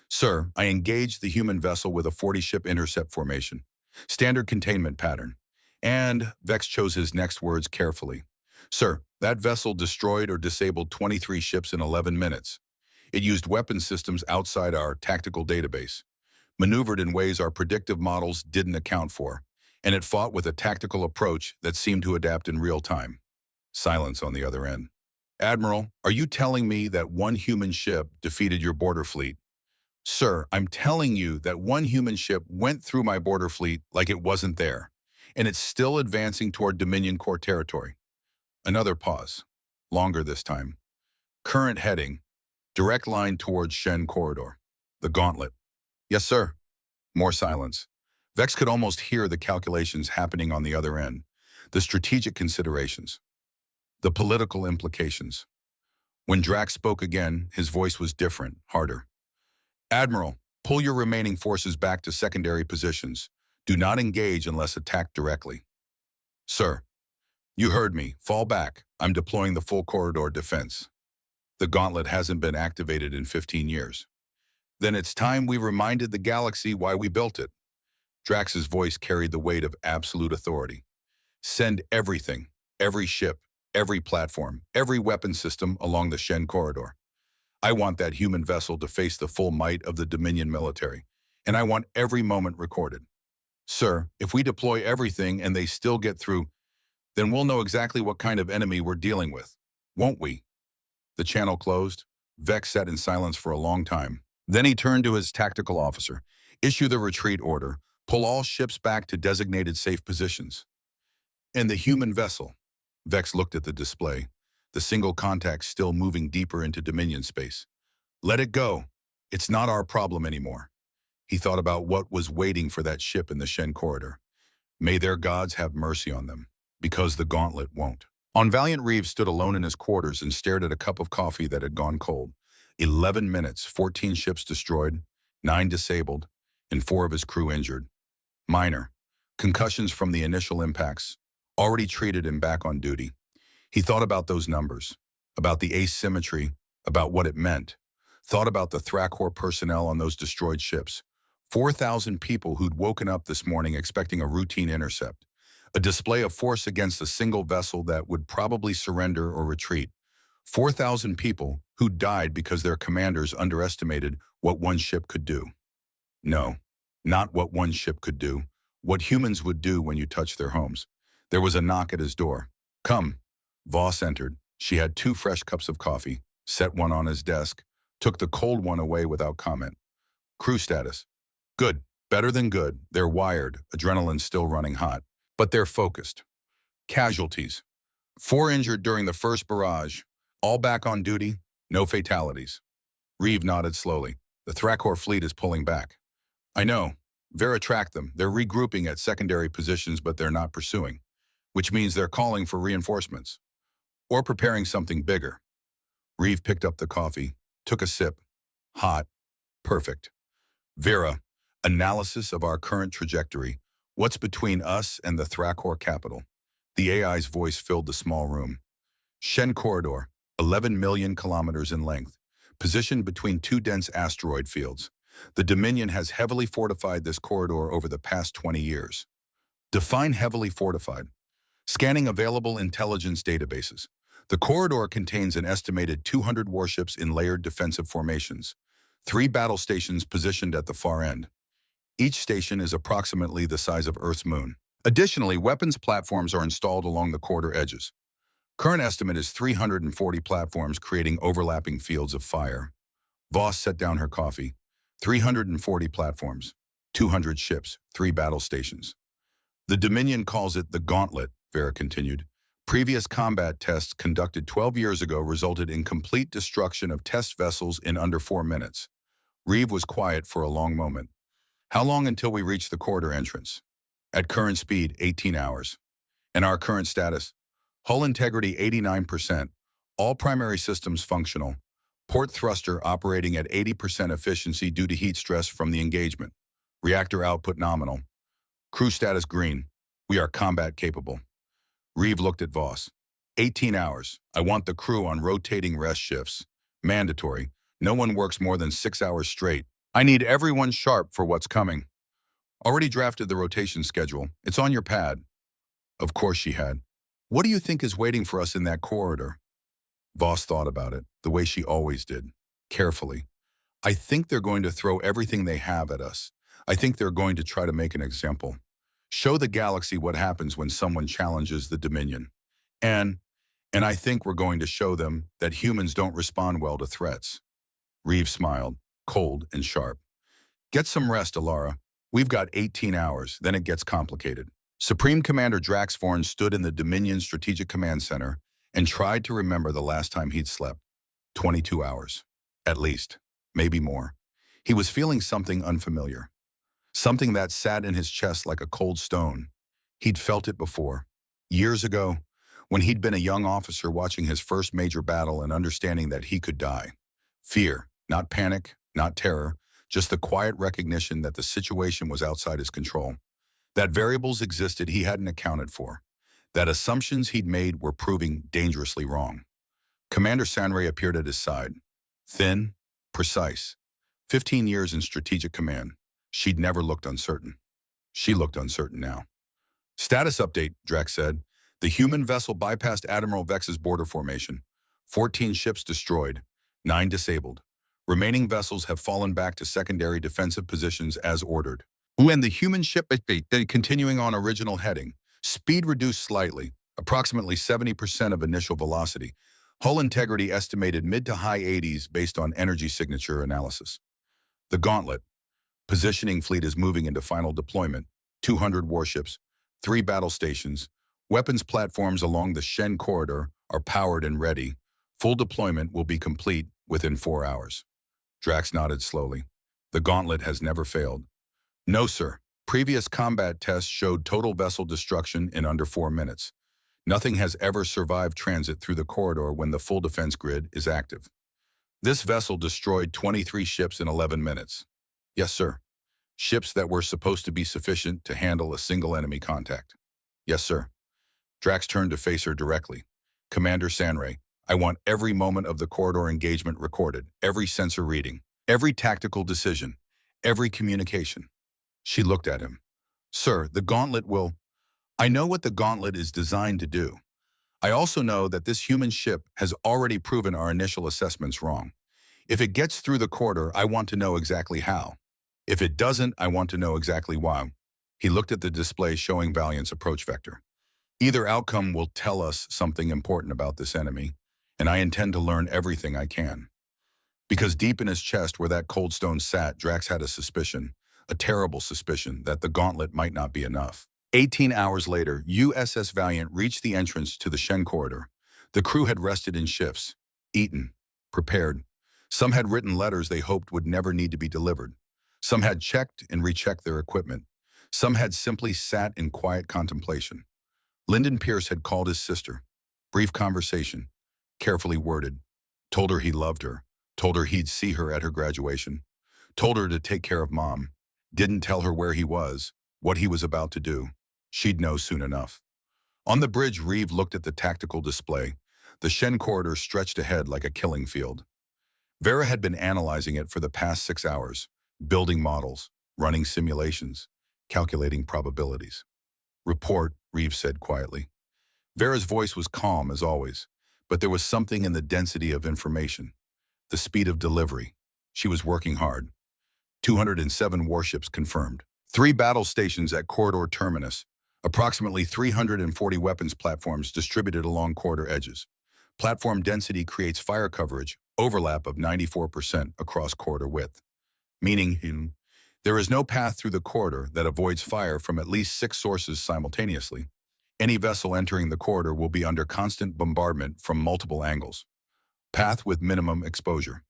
Sir, I engaged the human vessel with a 40-ship intercept formation. Standard containment pattern. And Vex chose his next words carefully. Sir, that vessel destroyed or disabled 23 ships in 11 minutes. It used weapon systems outside our tactical database, maneuvered in ways our predictive models didn't account for, and it fought with a tactical approach that seemed to adapt in real time. Silence on the other end. Admiral, are you telling me that one human ship defeated your border fleet? Sir, I'm telling you that one human ship went through my border fleet like it wasn't there, and it's still advancing toward Dominion core territory. Another pause, longer this time. Current heading, direct line towards Shen corridor. The gauntlet. Yes, sir. More silence. Vex could almost hear the calculations happening on the other end, the strategic considerations, the political implications. When Drax spoke again, his voice was different, harder. Admiral, pull your remaining forces back to secondary positions. Do not engage unless attacked directly. Sir, you heard me. Fall back. I'm deploying the full corridor defense. The gauntlet hasn't been activated in 15 years. Then it's time we reminded the galaxy why we built it. Drax's voice carried the weight of absolute authority. Send everything, every ship, every platform, every weapon system along the Shen corridor. I want that human vessel to face the full might of the Dominion military, and I want every moment recorded. Sir, if we deploy everything and they still get through, then we'll know exactly what kind of enemy we're dealing with, won't we? The channel closed. Vex sat in silence for a long time. Then he turned to his tactical officer. Issue the retreat order. Pull all ships back to designated safe positions. And the human vessel. Vex looked at the display, the single contact still moving deeper into Dominion space. Let it go. It's not our problem anymore. He thought about what was waiting for that ship in the Shen corridor. May their gods have mercy on them, because the gauntlet won't. On Valiant Reeves stood alone in his quarters and stared at a cup of coffee that had gone cold. 11 minutes, 14 ships destroyed, 9 disabled, and 4 of his crew injured. Minor. Concussions from the initial impacts. Already treated him back on duty. He thought about those numbers, about the asymmetry, about what it meant. Thought about the Thrakor personnel on those destroyed ships. 4,000 people who'd woken up this morning expecting a routine intercept. A display of force against a single vessel that would probably surrender or retreat. 4,000 people who died because their commanders underestimated what one ship could do. No, not what one ship could do. What humans would do when you touch their homes. There was a knock at his door. Come. Voss entered. She had 2 fresh cups of coffee, set one on his desk, took the cold one away without comment. Crew status. Good. Better than good. They're wired, adrenaline still running hot. But they're focused. Casualties. 4 injured during the first barrage. All back on duty. No fatalities. Reeve nodded slowly. The Thrakor fleet is pulling back. I know. Vera tracked them. They're regrouping at secondary positions, but they're not pursuing. Which means they're calling for reinforcements. Or preparing something bigger. Reeve picked up the coffee, took a sip. Hot. Perfect. Vera, analysis of our current trajectory. What's between us and the Thrakor capital? The AI's voice filled the small room. Shen corridor, 11 million kilometers in length. positioned between two dense asteroid fields. The Dominion has heavily fortified this corridor over the past 20 years. Define heavily fortified. Scanning available intelligence databases. The corridor contains an estimated 200 warships in layered defensive formations, 3 battle stations positioned at the far end. Each station is approximately the size of Earth's moon. Additionally, weapons platforms are installed along the corridor edges. Current estimate is 340 platforms creating overlapping fields of fire. Voss set down her coffee. 340 platforms, 200 ships, 3 battle stations. The Dominion calls it the Gauntlet, Vera continued. Previous combat tests conducted 12 years ago resulted in complete destruction of test vessels in under 4 minutes. Reeve was quiet for a long moment. How long until we reach the corridor entrance? At current speed, 18 hours. And our current status? Hull integrity 89%, all primary systems functional. Port thruster operating at 80% efficiency due to heat stress from the engagement. Reactor output nominal. Crew status green. We are combat capable. Reeve looked at Voss. 18 hours. I want the crew on rotating rest shifts. Mandatory. No one works more than 6 hours straight. I need everyone sharp for what's coming. Already drafted the rotation schedule. It's on your pad. Of course she had. What do you think is waiting for us in that corridor? Voss thought about it, the way she always did, carefully. I think they're going to throw everything they have at us. I think they're going to try to make an example. Show the galaxy what happens when someone challenges the Dominion. And I think we're going to show them that humans don't respond well to threats. Reeve smiled, cold and sharp. Get some rest, Alara. We've got 18 hours, then it gets complicated. Supreme Commander Draxvorn stood in the Dominion Strategic Command Center and tried to remember the last time he'd slept. 22 hours. At least. Maybe more. He was feeling something unfamiliar. Something that sat in his chest like a cold stone. He'd felt it before. Years ago, when he'd been a young officer watching his first major battle and understanding that he could die. Fear, not panic, not terror, just the quiet recognition that the situation was outside his control. That variables existed he hadn't accounted for. That assumptions he'd made were proving dangerously wrong. Commander Sanray appeared at his side. Thin, precise. 15 years in strategic command. She'd never looked uncertain. She looked uncertain now. Status update, Drax said. The human vessel bypassed Admiral Vex's border formation. 14 ships destroyed, 9 disabled. Remaining vessels have fallen back to secondary defensive positions as ordered. And the human ship continuing on original heading. Speed reduced slightly, approximately 70% of initial velocity. Hull integrity estimated mid to high 80s based on energy signature analysis. The Gauntlet. Positioning fleet is moving into final deployment. 200 warships, 3 battle stations. Weapons platforms along the Shen corridor are powered and ready. Full deployment will be complete within 4 hours. Drax nodded slowly. The Gauntlet has never failed. No, sir. Previous combat tests showed total vessel destruction in under 4 minutes. Nothing has ever survived transit through the corridor when the full defense grid is active. This vessel destroyed 23 ships in 11 minutes. Yes, sir. Ships that were supposed to be sufficient to handle a single enemy contact. Yes, sir. Drax turned to face her directly. Commander Sanray, I want every moment of the corridor engagement recorded, every sensor reading, every tactical decision, every communication. She looked at him. Sir, the Gauntlet will... I know what the Gauntlet is designed to do. I also know that this human ship has already proven our initial assessments wrong. If it gets through the corridor, I want to know exactly how. If it doesn't, I want to know exactly why. He looked at the display showing Valiant's approach vector. Either outcome will tell us something important about this enemy, and I intend to learn everything I can. Because deep in his chest where that cold stone sat, Drax had a suspicion, a terrible suspicion, that the Gauntlet might not be enough. 18 hours later, USS Valiant reached the entrance to the Shen corridor. The crew had rested in shifts, eaten, prepared. Some had written letters they hoped would never need to be delivered. Some had checked and rechecked their equipment. Some had simply sat in quiet contemplation. Lyndon Pierce had called his sister. Brief conversation, carefully worded. Told her he loved her. Told her he'd see her at her graduation. Told her to take care of Mom. Didn't tell her where he was, what he was about to do. She'd know soon enough. On the bridge, Reeve looked at the tactical display. The Shen corridor stretched ahead like a killing field. Vera had been analyzing it for the past 6 hours, building models, running simulations, calculating probabilities. Report, Reeves said quietly. Vera's voice was calm as always, but there was something in the density of information, the speed of delivery. She was working hard. 207 warships confirmed. 3 battle stations at corridor terminus. Approximately 340 weapons platforms distributed along corridor edges. Platform density creates fire coverage, overlap of 94% across corridor width. Meaning, there is no path through the corridor that avoids fire from at least 6 sources simultaneously. Any vessel entering the corridor will be under constant bombardment from multiple angles. Path with minimum exposure.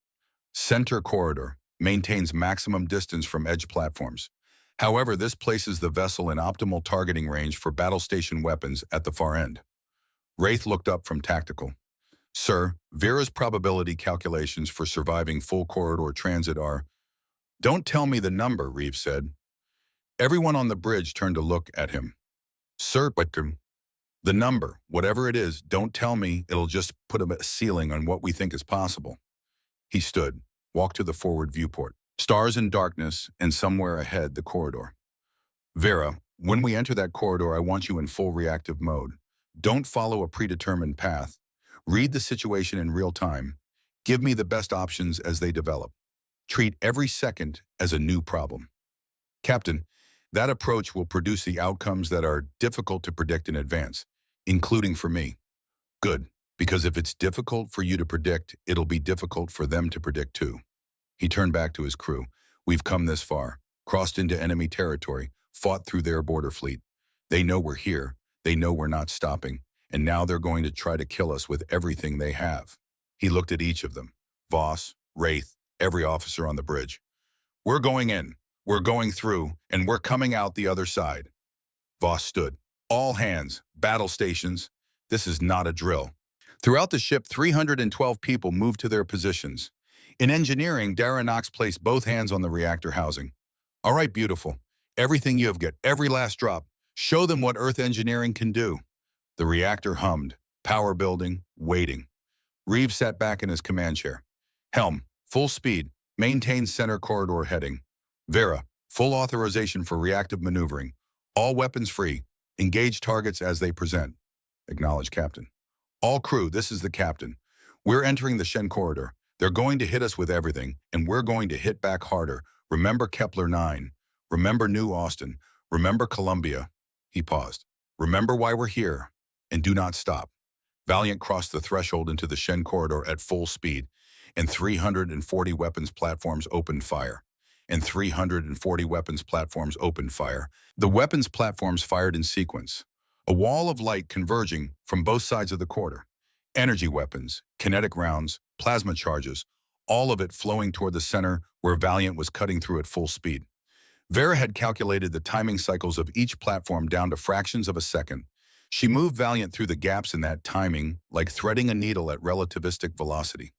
Center corridor maintains maximum distance from edge platforms. However, this places the vessel in optimal targeting range for battle station weapons at the far end. Wraith looked up from tactical. Sir, Vera's probability calculations for surviving full corridor transit are... Don't tell me the number, Reeves said. Everyone on the bridge turned to look at him. Sir, but the number, whatever it is, don't tell me it'll just put a ceiling on what we think is possible. He stood, walked to the forward viewport. Stars and darkness, and somewhere ahead, the corridor. Vera, when we enter that corridor, I want you in full reactive mode. Don't follow a predetermined path. Read the situation in real time. Give me the best options as they develop. Treat every second as a new problem. Captain, that approach will produce the outcomes that are difficult to predict in advance, including for me. Good, because if it's difficult for you to predict, it'll be difficult for them to predict too. He turned back to his crew. We've come this far, crossed into enemy territory, fought through their border fleet. They know we're here, they know we're not stopping, and now they're going to try to kill us with everything they have. He looked at each of them, Voss, Wraith, every officer on the bridge. We're going in, we're going through, and we're coming out the other side. Voss stood. All hands, battle stations. This is not a drill. Throughout the ship, 312 people moved to their positions. In engineering, Dara Knox placed both hands on the reactor housing. All right, beautiful. Everything you have got, every last drop. Show them what Earth engineering can do. The reactor hummed, power building, waiting. Reeves sat back in his command chair. Helm, full speed, maintain center corridor heading. Vera, full authorization for reactive maneuvering. All weapons free. Engage targets as they present. Acknowledge, Captain. All crew, this is the captain. We're entering the Shen corridor. They're going to hit us with everything, and we're going to hit back harder. Remember Kepler 9. Remember New Austin. Remember Columbia. He paused. Remember why we're here. And do not stop. Valiant crossed the threshold into the Shen corridor at full speed, and 340 weapons platforms opened fire. And 340 weapons platforms opened fire. The weapons platforms fired in sequence. A wall of light converging from both sides of the corridor. Energy weapons, kinetic rounds, plasma charges, all of it flowing toward the center where Valiant was cutting through at full speed. Vera had calculated the timing cycles of each platform down to fractions of a second. She moved Valiant through the gaps in that timing like threading a needle at relativistic velocity.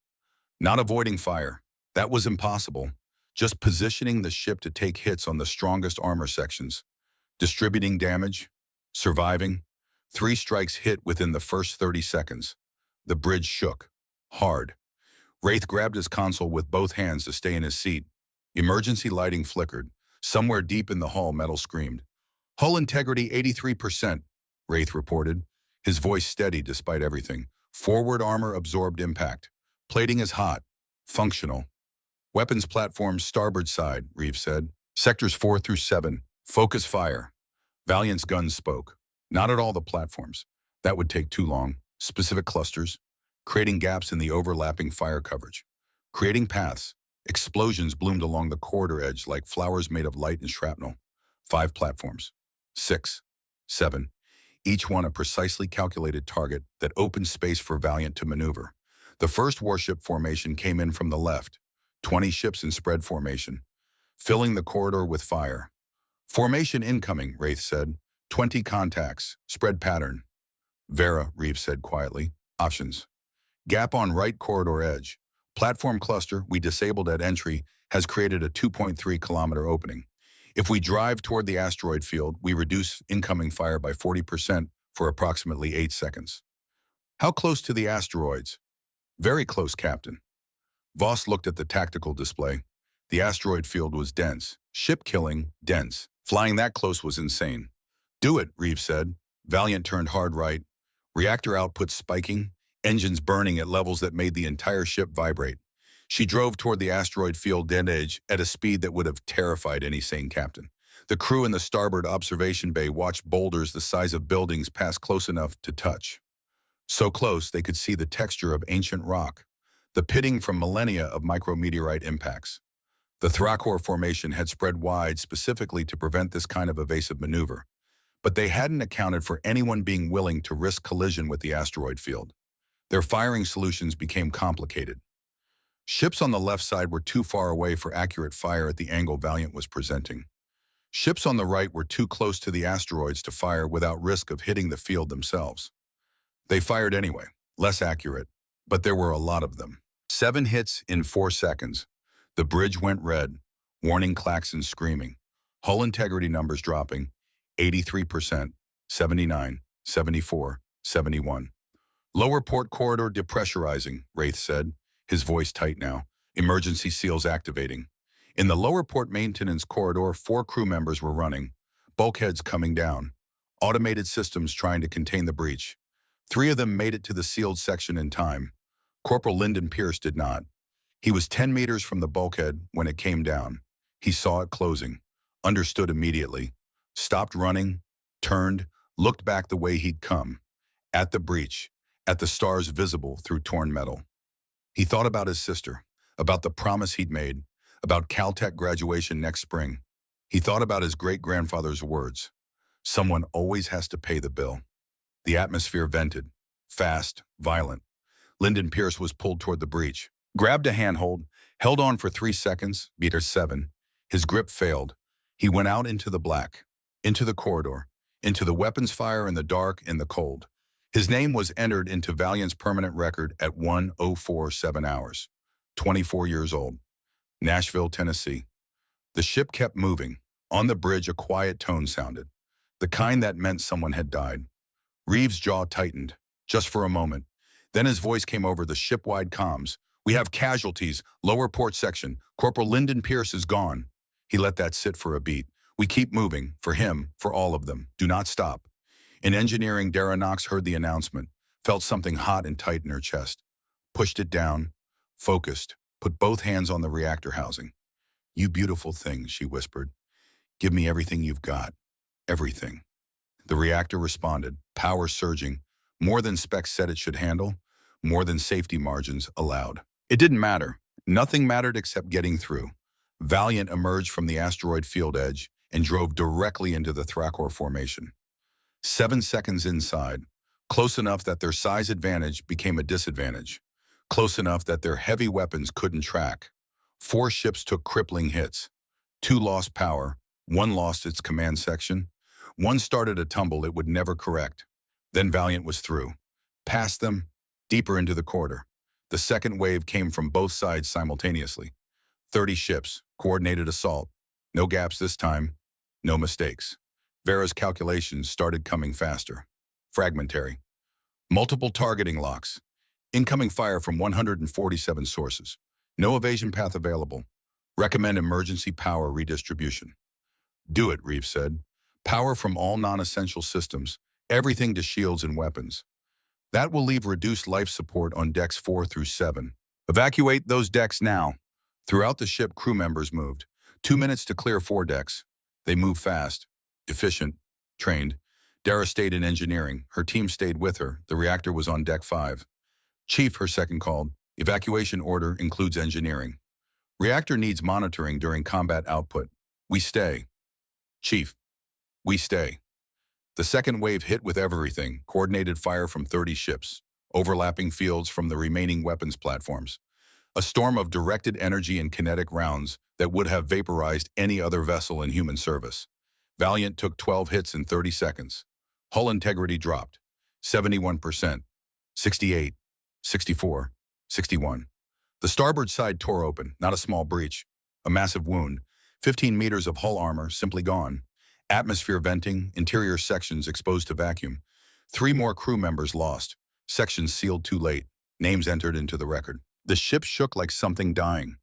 Not avoiding fire. That was impossible. Just positioning the ship to take hits on the strongest armor sections. Distributing damage. Surviving. 3 strikes hit within the first 30 seconds. The bridge shook. Hard. Wraith grabbed his console with both hands to stay in his seat. Emergency lighting flickered. Somewhere deep in the hull, metal screamed. Hull integrity 83%, Wraith reported, his voice steady despite everything. Forward armor absorbed impact. Plating is hot. Functional. Weapons platform starboard side, Reeves said. Sectors 4 through 7. Focus fire. Valiant's guns spoke. Not at all the platforms. That would take too long. Specific clusters. Creating gaps in the overlapping fire coverage. Creating paths. Explosions bloomed along the corridor edge like flowers made of light and shrapnel. 5 platforms. 6. 7. Each one a precisely calculated target that opened space for Valiant to maneuver. The first warship formation came in from the left. 20 ships in spread formation, filling the corridor with fire. Formation incoming, Wraith said. 20 contacts. Spread pattern. Vera, Reeves said quietly. Options. Gap on right corridor edge. Platform cluster we disabled at entry has created a 2.3-kilometer opening. If we drive toward the asteroid field, we reduce incoming fire by 40% for approximately 8 seconds. How close to the asteroids? Very close, Captain. Voss looked at the tactical display. The asteroid field was dense. Ship-killing, dense. Flying that close was insane. Do it, Reeves said. Valiant turned hard right. Reactor output spiking, engines burning at levels that made the entire ship vibrate. She drove toward the asteroid field dead edge at a speed that would have terrified any sane captain. The crew in the starboard observation bay watched boulders the size of buildings pass close enough to touch. So close they could see the texture of ancient rock, the pitting from millennia of micrometeorite impacts. The Thrakor formation had spread wide specifically to prevent this kind of evasive maneuver, but they hadn't accounted for anyone being willing to risk collision with the asteroid field. Their firing solutions became complicated. Ships on the left side were too far away for accurate fire at the angle Valiant was presenting. Ships on the right were too close to the asteroids to fire without risk of hitting the field themselves. They fired anyway, less accurate, but there were a lot of them. 7 hits in 4 seconds. The bridge went red, warning klaxons screaming. Hull integrity numbers dropping, 83%, 79, 74, 71. Lower port corridor depressurizing, Wraith said, his voice tight now. Emergency seals activating. In the lower port maintenance corridor, 4 crew members were running, bulkheads coming down, automated systems trying to contain the breach. 3 of them made it to the sealed section in time. Corporal Lyndon Pierce did not. He was 10 meters from the bulkhead when it came down. He saw it closing, understood immediately, stopped running, turned, looked back the way he'd come, at the breach, at the stars visible through torn metal. He thought about his sister, about the promise he'd made, about Caltech graduation next spring. He thought about his great-grandfather's words. Someone always has to pay the bill. The atmosphere vented, fast, violent. Lyndon Pierce was pulled toward the breach, grabbed a handhold, held on for 3 seconds, meter 7. His grip failed. He went out into the black, into the corridor, into the weapons fire in the dark and the cold. His name was entered into Valiant's permanent record at 1:04:07 hours. 24 years old. Nashville, Tennessee. The ship kept moving. On the bridge, a quiet tone sounded, the kind that meant someone had died. Reeves' jaw tightened, just for a moment. Then his voice came over the ship-wide comms. We have casualties, lower port section. Corporal Lyndon Pierce is gone. He let that sit for a beat. We keep moving, for him, for all of them. Do not stop. In engineering, Dara Knox heard the announcement, felt something hot and tight in her chest. Pushed it down, focused, put both hands on the reactor housing. You beautiful thing, she whispered. Give me everything you've got. Everything. The reactor responded, power surging, more than specs said it should handle, more than safety margins allowed. It didn't matter. Nothing mattered except getting through. Valiant emerged from the asteroid field edge and drove directly into the Thrakor formation. 7 seconds inside, close enough that their size advantage became a disadvantage, close enough that their heavy weapons couldn't track. 4 ships took crippling hits. 2 lost power, 1 lost its command section, 1 started a tumble it would never correct. Then Valiant was through. Past them, deeper into the corridor. The second wave came from both sides simultaneously. 30 ships, coordinated assault. No gaps this time, no mistakes. Vera's calculations started coming faster. Fragmentary. Multiple targeting locks. Incoming fire from 147 sources. No evasion path available. Recommend emergency power redistribution. Do it, Reeves said. Power from all non-essential systems, everything to shields and weapons. That will leave reduced life support on decks 4 through 7. Evacuate those decks now. Throughout the ship, crew members moved. 2 minutes to clear 4 decks. They moved fast, efficient, trained. Dara stayed in engineering. Her team stayed with her. The reactor was on deck 5. Chief, her second called. Evacuation order includes engineering. Reactor needs monitoring during combat output. We stay. Chief, we stay. The second wave hit with everything, coordinated fire from 30 ships, overlapping fields from the remaining weapons platforms. A storm of directed energy and kinetic rounds that would have vaporized any other vessel in human service. Valiant took 12 hits in 30 seconds. Hull integrity dropped. 71%, 68, 64, 61. The starboard side tore open, not a small breach. A massive wound. 15 meters of hull armor simply gone. Atmosphere venting, interior sections exposed to vacuum. 3 more crew members lost. Sections sealed too late. Names entered into the record. The ship shook like something dying,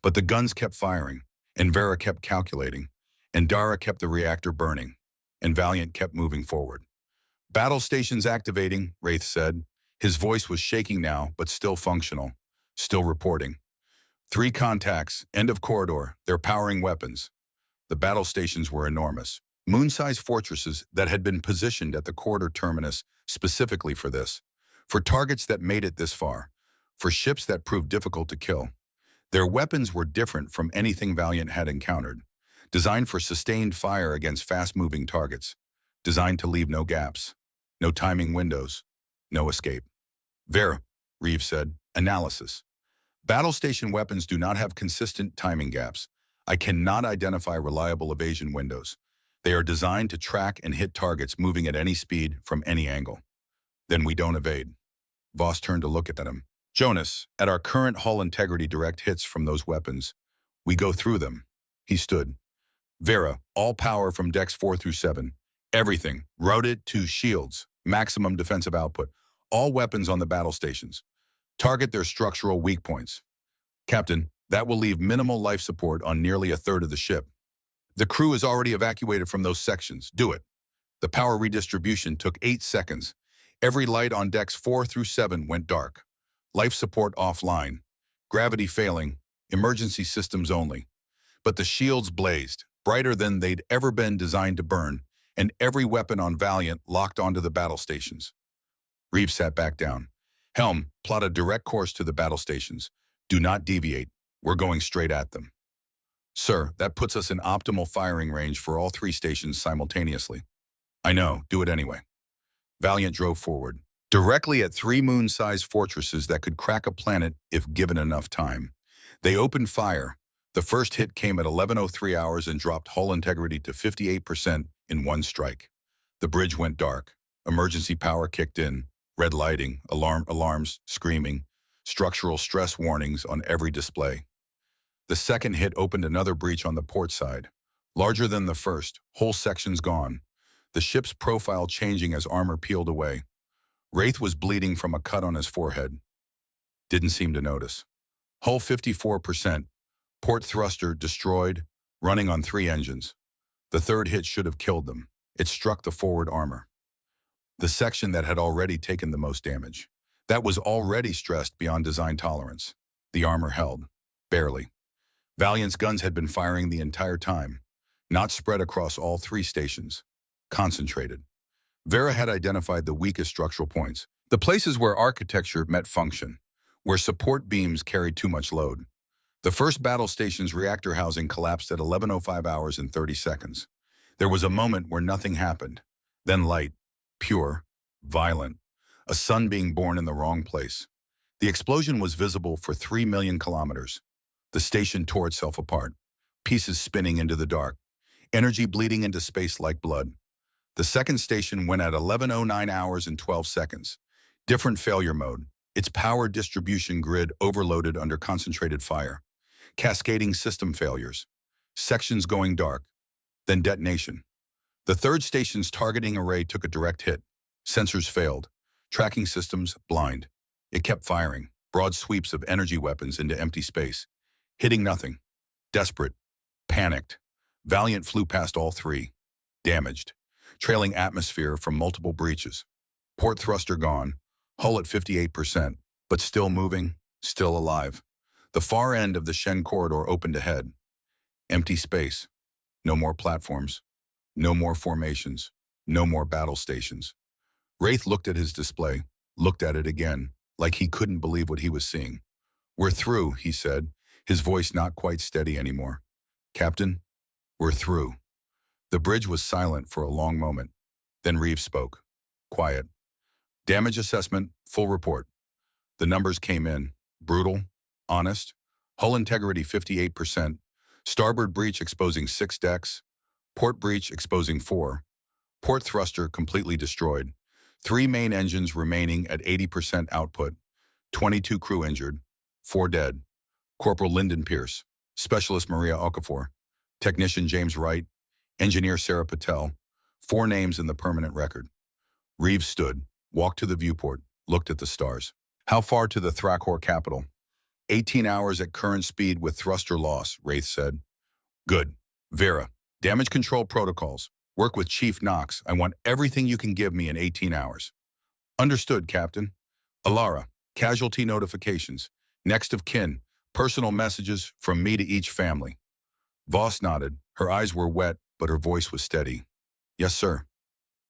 but the guns kept firing, and Vera kept calculating, and Dara kept the reactor burning, and Valiant kept moving forward. Battle stations activating, Wraith said. His voice was shaking now, but still functional, still reporting. 3 contacts, end of corridor, they're powering weapons. The battle stations were enormous, moon-sized fortresses that had been positioned at the corridor terminus specifically for this, for targets that made it this far, for ships that proved difficult to kill. Their weapons were different from anything Valiant had encountered, designed for sustained fire against fast-moving targets, designed to leave no gaps, no timing windows, no escape. Vera, Reeves said, analysis. Battle station weapons do not have consistent timing gaps. I cannot identify reliable evasion windows. They are designed to track and hit targets moving at any speed from any angle. Then we don't evade. Voss turned to look at him. Jonas, at our current hull integrity direct hits from those weapons, we go through them. He stood. Vera, all power from decks 4 through 7. Everything, routed to shields, maximum defensive output. All weapons on the battle stations. Target their structural weak points. Captain, that will leave minimal life support on nearly a third of the ship. The crew is already evacuated from those sections. Do it. The power redistribution took 8 seconds. Every light on decks 4 through 7 went dark. Life support offline. Gravity failing. Emergency systems only. But the shields blazed, brighter than they'd ever been designed to burn, and every weapon on Valiant locked onto the battle stations. Reeves sat back down. Helm, plot a direct course to the battle stations. Do not deviate. We're going straight at them. Sir, that puts us in optimal firing range for all 3 stations simultaneously. I know, do it anyway. Valiant drove forward, directly at 3 moon-sized fortresses that could crack a planet if given enough time. They opened fire. The first hit came at 11:03 hours and dropped hull integrity to 58% in one strike. The bridge went dark. Emergency power kicked in. Red lighting, alarms, screaming, structural stress warnings on every display. The second hit opened another breach on the port side. Larger than the first, whole sections gone. The ship's profile changing as armor peeled away. Wraith was bleeding from a cut on his forehead. Didn't seem to notice. Hull 54%. Port thruster destroyed, running on 3 engines. The third hit should have killed them. It struck the forward armor. The section that had already taken the most damage. That was already stressed beyond design tolerance. The armor held. Barely. Valiant's guns had been firing the entire time, not spread across all 3 stations. Concentrated. Vera had identified the weakest structural points, the places where architecture met function, where support beams carried too much load. The first battle station's reactor housing collapsed at 11:05 hours and 30 seconds. There was a moment where nothing happened. Then light, pure, violent, a sun being born in the wrong place. The explosion was visible for 3 million kilometers. The station tore itself apart, pieces spinning into the dark, energy bleeding into space like blood. The second station went at 11:09 hours and 12 seconds. Different failure mode, its power distribution grid overloaded under concentrated fire. Cascading system failures. Sections going dark. Then detonation. The third station's targeting array took a direct hit. Sensors failed. Tracking systems blind. It kept firing, broad sweeps of energy weapons into empty space. Hitting nothing. Desperate. Panicked. Valiant flew past all 3. Damaged. Trailing atmosphere from multiple breaches. Port thruster gone. Hull at 58%, but still moving, still alive. The far end of the Shen corridor opened ahead. Empty space. No more platforms. No more formations. No more battle stations. Wraith looked at his display, looked at it again, like he couldn't believe what he was seeing. We're through, he said, his voice not quite steady anymore. Captain, we're through. The bridge was silent for a long moment. Then Reeves spoke. Quiet. Damage assessment, full report. The numbers came in. Brutal, honest. Hull integrity 58%. Starboard breach exposing 6 decks. Port breach exposing 4. Port thruster completely destroyed. 3 main engines remaining at 80% output. 22 crew injured. 4 dead. Corporal Lyndon Pierce. Specialist Maria Okafor. Technician James Wright. Engineer Sarah Patel. 4 names in the permanent record. Reeves stood, walked to the viewport, looked at the stars. How far to the Thrakor capital? 18 hours at current speed with thruster loss, Wraith said. Good. Vera, damage control protocols. Work with Chief Knox. I want everything you can give me in 18 hours. Understood, Captain. Alara, casualty notifications. Next of kin, personal messages from me to each family. Voss nodded. Her eyes were wet, but her voice was steady. Yes, sir.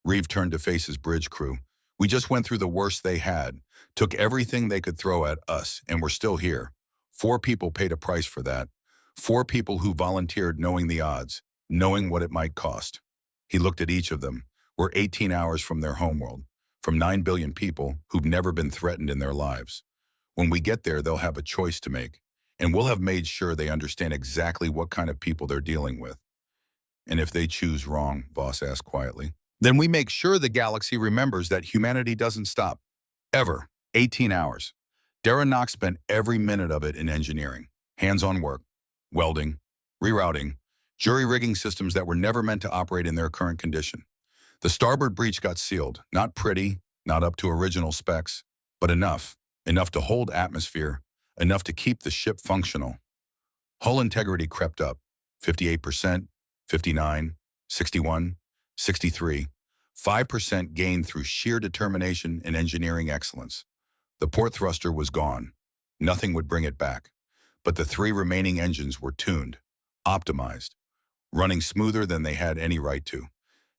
Reeve turned to face his bridge crew. We just went through the worst they had, took everything they could throw at us, and we're still here. 4 people paid a price for that. 4 people who volunteered knowing the odds, knowing what it might cost. He looked at each of them. We're 18 hours from their homeworld, from 9 billion people who've never been threatened in their lives. When we get there, they'll have a choice to make, and we'll have made sure they understand exactly what kind of people they're dealing with. And if they choose wrong, Voss asked quietly, then we make sure the galaxy remembers that humanity doesn't stop. Ever. 18 hours. Dara Knox spent every minute of it in engineering, hands-on work, welding, rerouting, jury-rigging systems that were never meant to operate in their current condition. The starboard breach got sealed, not pretty, not up to original specs, but enough to hold atmosphere, enough to keep the ship functional. Hull integrity crept up, 58%, 59, 61, 63, 5% gained through sheer determination and engineering excellence. The port thruster was gone. Nothing would bring it back. But the 3 remaining engines were tuned, optimized, running smoother than they had any right to.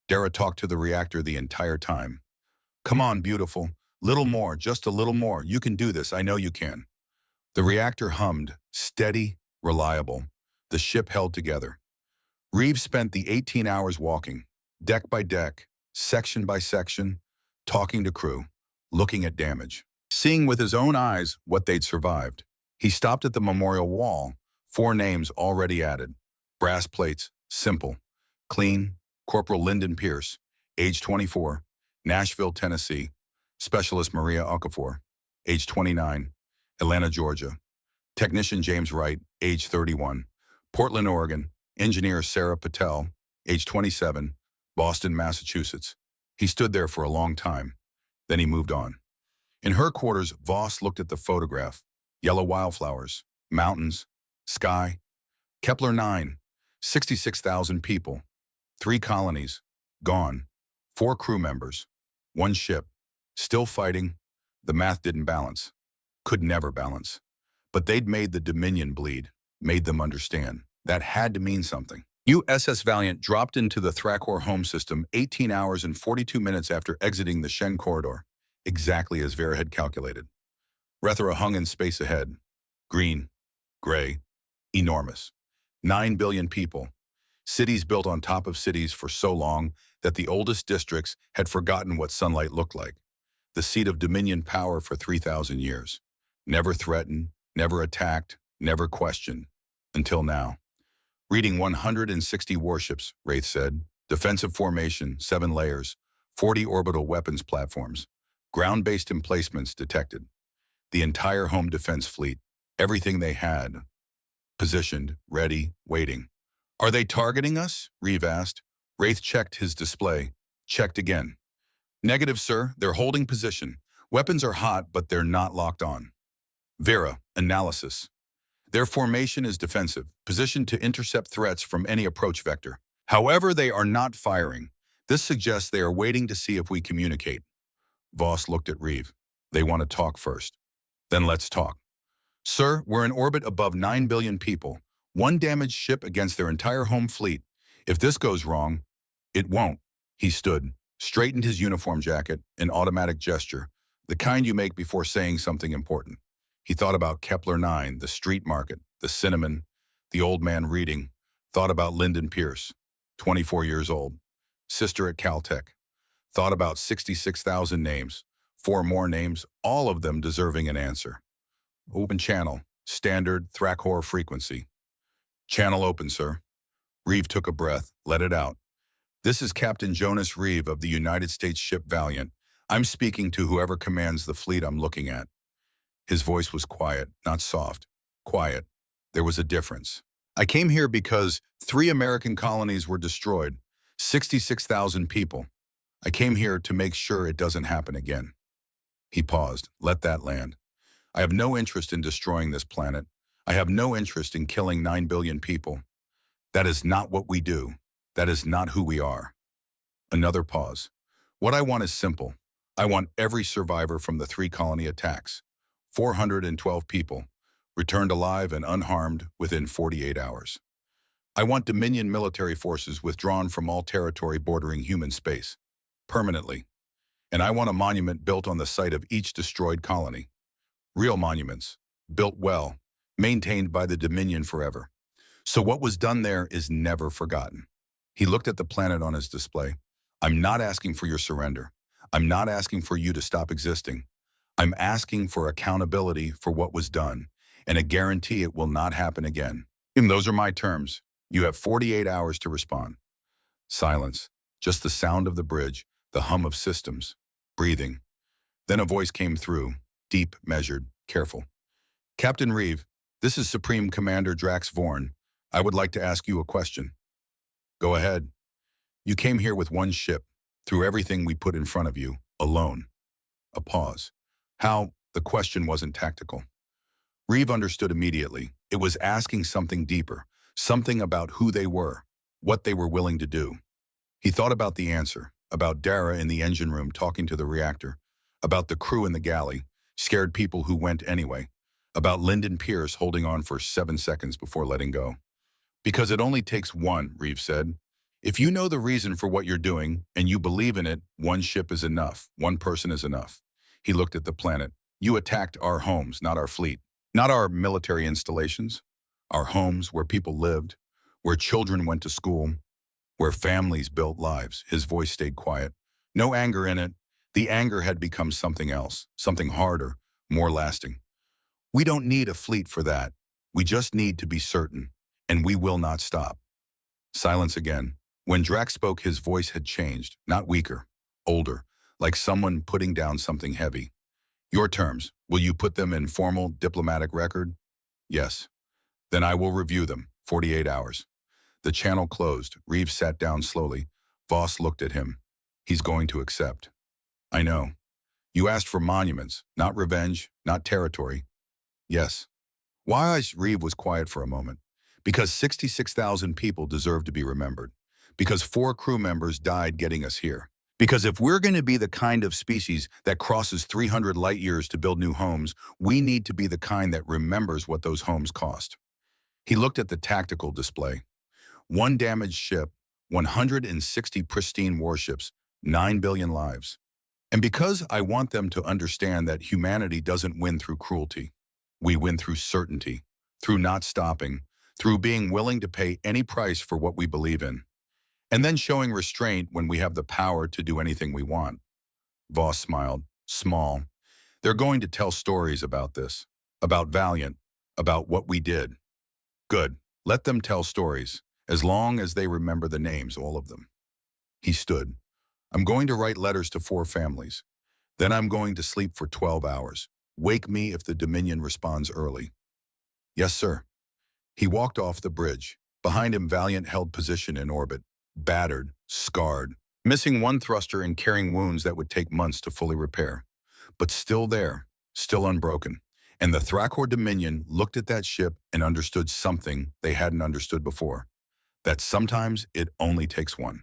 Dara talked to the reactor the entire time. Come on, beautiful. Little more, just a little more. You can do this, I know you can. The reactor hummed, steady, reliable. The ship held together. Reeves spent the 18 hours walking, deck by deck, section by section, talking to crew, looking at damage, seeing with his own eyes what they'd survived. He stopped at the memorial wall, 4 names already added. Brass plates, simple, clean, Corporal Lyndon Pierce, age 24, Nashville, Tennessee. Specialist Maria Okafor, age 29, Atlanta, Georgia. Technician James Wright, age 31, Portland, Oregon. Engineer Sarah Patel, age 27, Boston, Massachusetts. He stood there for a long time. Then he moved on. In her quarters, Voss looked at the photograph. Yellow wildflowers, mountains, sky. Kepler 9, 66,000 people. 3 colonies, gone. 4 crew members, 1 ship. Still fighting. The math didn't balance. Could never balance. But they'd made the Dominion bleed, made them understand. That had to mean something. USS Valiant dropped into the Thrakor home system 18 hours and 42 minutes after exiting the Shen corridor, exactly as Vera had calculated. Rethera hung in space ahead. Green, gray, enormous. 9 billion people. Cities built on top of cities for so long that the oldest districts had forgotten what sunlight looked like. The seat of Dominion power for 3,000 years. Never threatened, never attacked, never questioned. Until now. Reading 160 warships, Wraith said. Defensive formation, 7 layers, 40 orbital weapons platforms. Ground-based emplacements detected. The entire home defense fleet. Everything they had. Positioned, ready, waiting. Are they targeting us? Reeve asked. Wraith checked his display. Checked again. Negative, sir. They're holding position. Weapons are hot, but they're not locked on. Vera, analysis. Their formation is defensive, positioned to intercept threats from any approach vector. However, they are not firing. This suggests they are waiting to see if we communicate. Voss looked at Reeve. They want to talk first. Then let's talk. Sir, we're in orbit above 9 billion people. 1 damaged ship against their entire home fleet. If this goes wrong, it won't. He stood, straightened his uniform jacket, an automatic gesture, the kind you make before saying something important. He thought about Kepler 9, the street market, the cinnamon, the old man reading. Thought about Lyndon Pierce, 24 years old, sister at Caltech. Thought about 66,000 names, 4 more names, all of them deserving an answer. Open channel, standard Thrakor frequency. Channel open, sir. Reeve took a breath, let it out. This is Captain Jonas Reeve of the United States ship Valiant. I'm speaking to whoever commands the fleet I'm looking at. His voice was quiet, not soft. Quiet. There was a difference. I came here because 3 American colonies were destroyed, 66,000 people. I came here to make sure it doesn't happen again. He paused. Let that land. I have no interest in destroying this planet. I have no interest in killing 9 billion people. That is not what we do. That is not who we are. Another pause. What I want is simple. I want every survivor from the 3 colony attacks, 412 people, returned alive and unharmed within 48 hours. I want Dominion military forces withdrawn from all territory bordering human space, permanently. And I want a monument built on the site of each destroyed colony. Real monuments, built well, maintained by the Dominion forever. So what was done there is never forgotten. He looked at the planet on his display. I'm not asking for your surrender. I'm not asking for you to stop existing. I'm asking for accountability for what was done, and a guarantee it will not happen again. And those are my terms. You have 48 hours to respond. Silence. Just the sound of the bridge, the hum of systems. Breathing. Then a voice came through, deep, measured, careful. Captain Reeve, this is Supreme Commander Drax Vorn. I would like to ask you a question. Go ahead. You came here with one ship, through everything we put in front of you, alone. A pause. How? The question wasn't tactical. Reeve understood immediately. It was asking something deeper, something about who they were, what they were willing to do. He thought about the answer, about Dara in the engine room talking to the reactor, about the crew in the galley, scared people who went anyway, about Lyndon Pierce holding on for 7 seconds before letting go. Because it only takes one, Reeve said. If you know the reason for what you're doing and you believe in it, one ship is enough. One person is enough. He looked at the planet. You attacked our homes, not our fleet. Not our military installations. Our homes where people lived, where children went to school, where families built lives. His voice stayed quiet. No anger in it. The anger had become something else, something harder, more lasting. We don't need a fleet for that. We just need to be certain, and we will not stop. Silence again. When Drax spoke, his voice had changed, not weaker, older, like someone putting down something heavy. Your terms, will you put them in formal diplomatic record? Yes. Then I will review them, 48 hours. The channel closed. Reeves sat down slowly. Voss looked at him. He's going to accept. I know. You asked for monuments, not revenge, not territory. Yes. Why? Reeve was quiet for a moment. Because 66,000 people deserve to be remembered. Because 4 crew members died getting us here. Because if we're going to be the kind of species that crosses 300 light years to build new homes, we need to be the kind that remembers what those homes cost. He looked at the tactical display. 1 damaged ship, 160 pristine warships, 9 billion lives. And because I want them to understand that humanity doesn't win through cruelty. We win through certainty, through not stopping, through being willing to pay any price for what we believe in. And then showing restraint when we have the power to do anything we want. Voss smiled, small. They're going to tell stories about this, about Valiant, about what we did. Good, let them tell stories, as long as they remember the names, all of them. He stood. I'm going to write letters to 4 families. Then I'm going to sleep for 12 hours. Wake me if the Dominion responds early. Yes, sir. He walked off the bridge. Behind him, Valiant held position in orbit. Battered, scarred, missing 1 thruster and carrying wounds that would take months to fully repair. But still there, still unbroken. And the Thrakor Dominion looked at that ship and understood something they hadn't understood before. That sometimes it only takes one.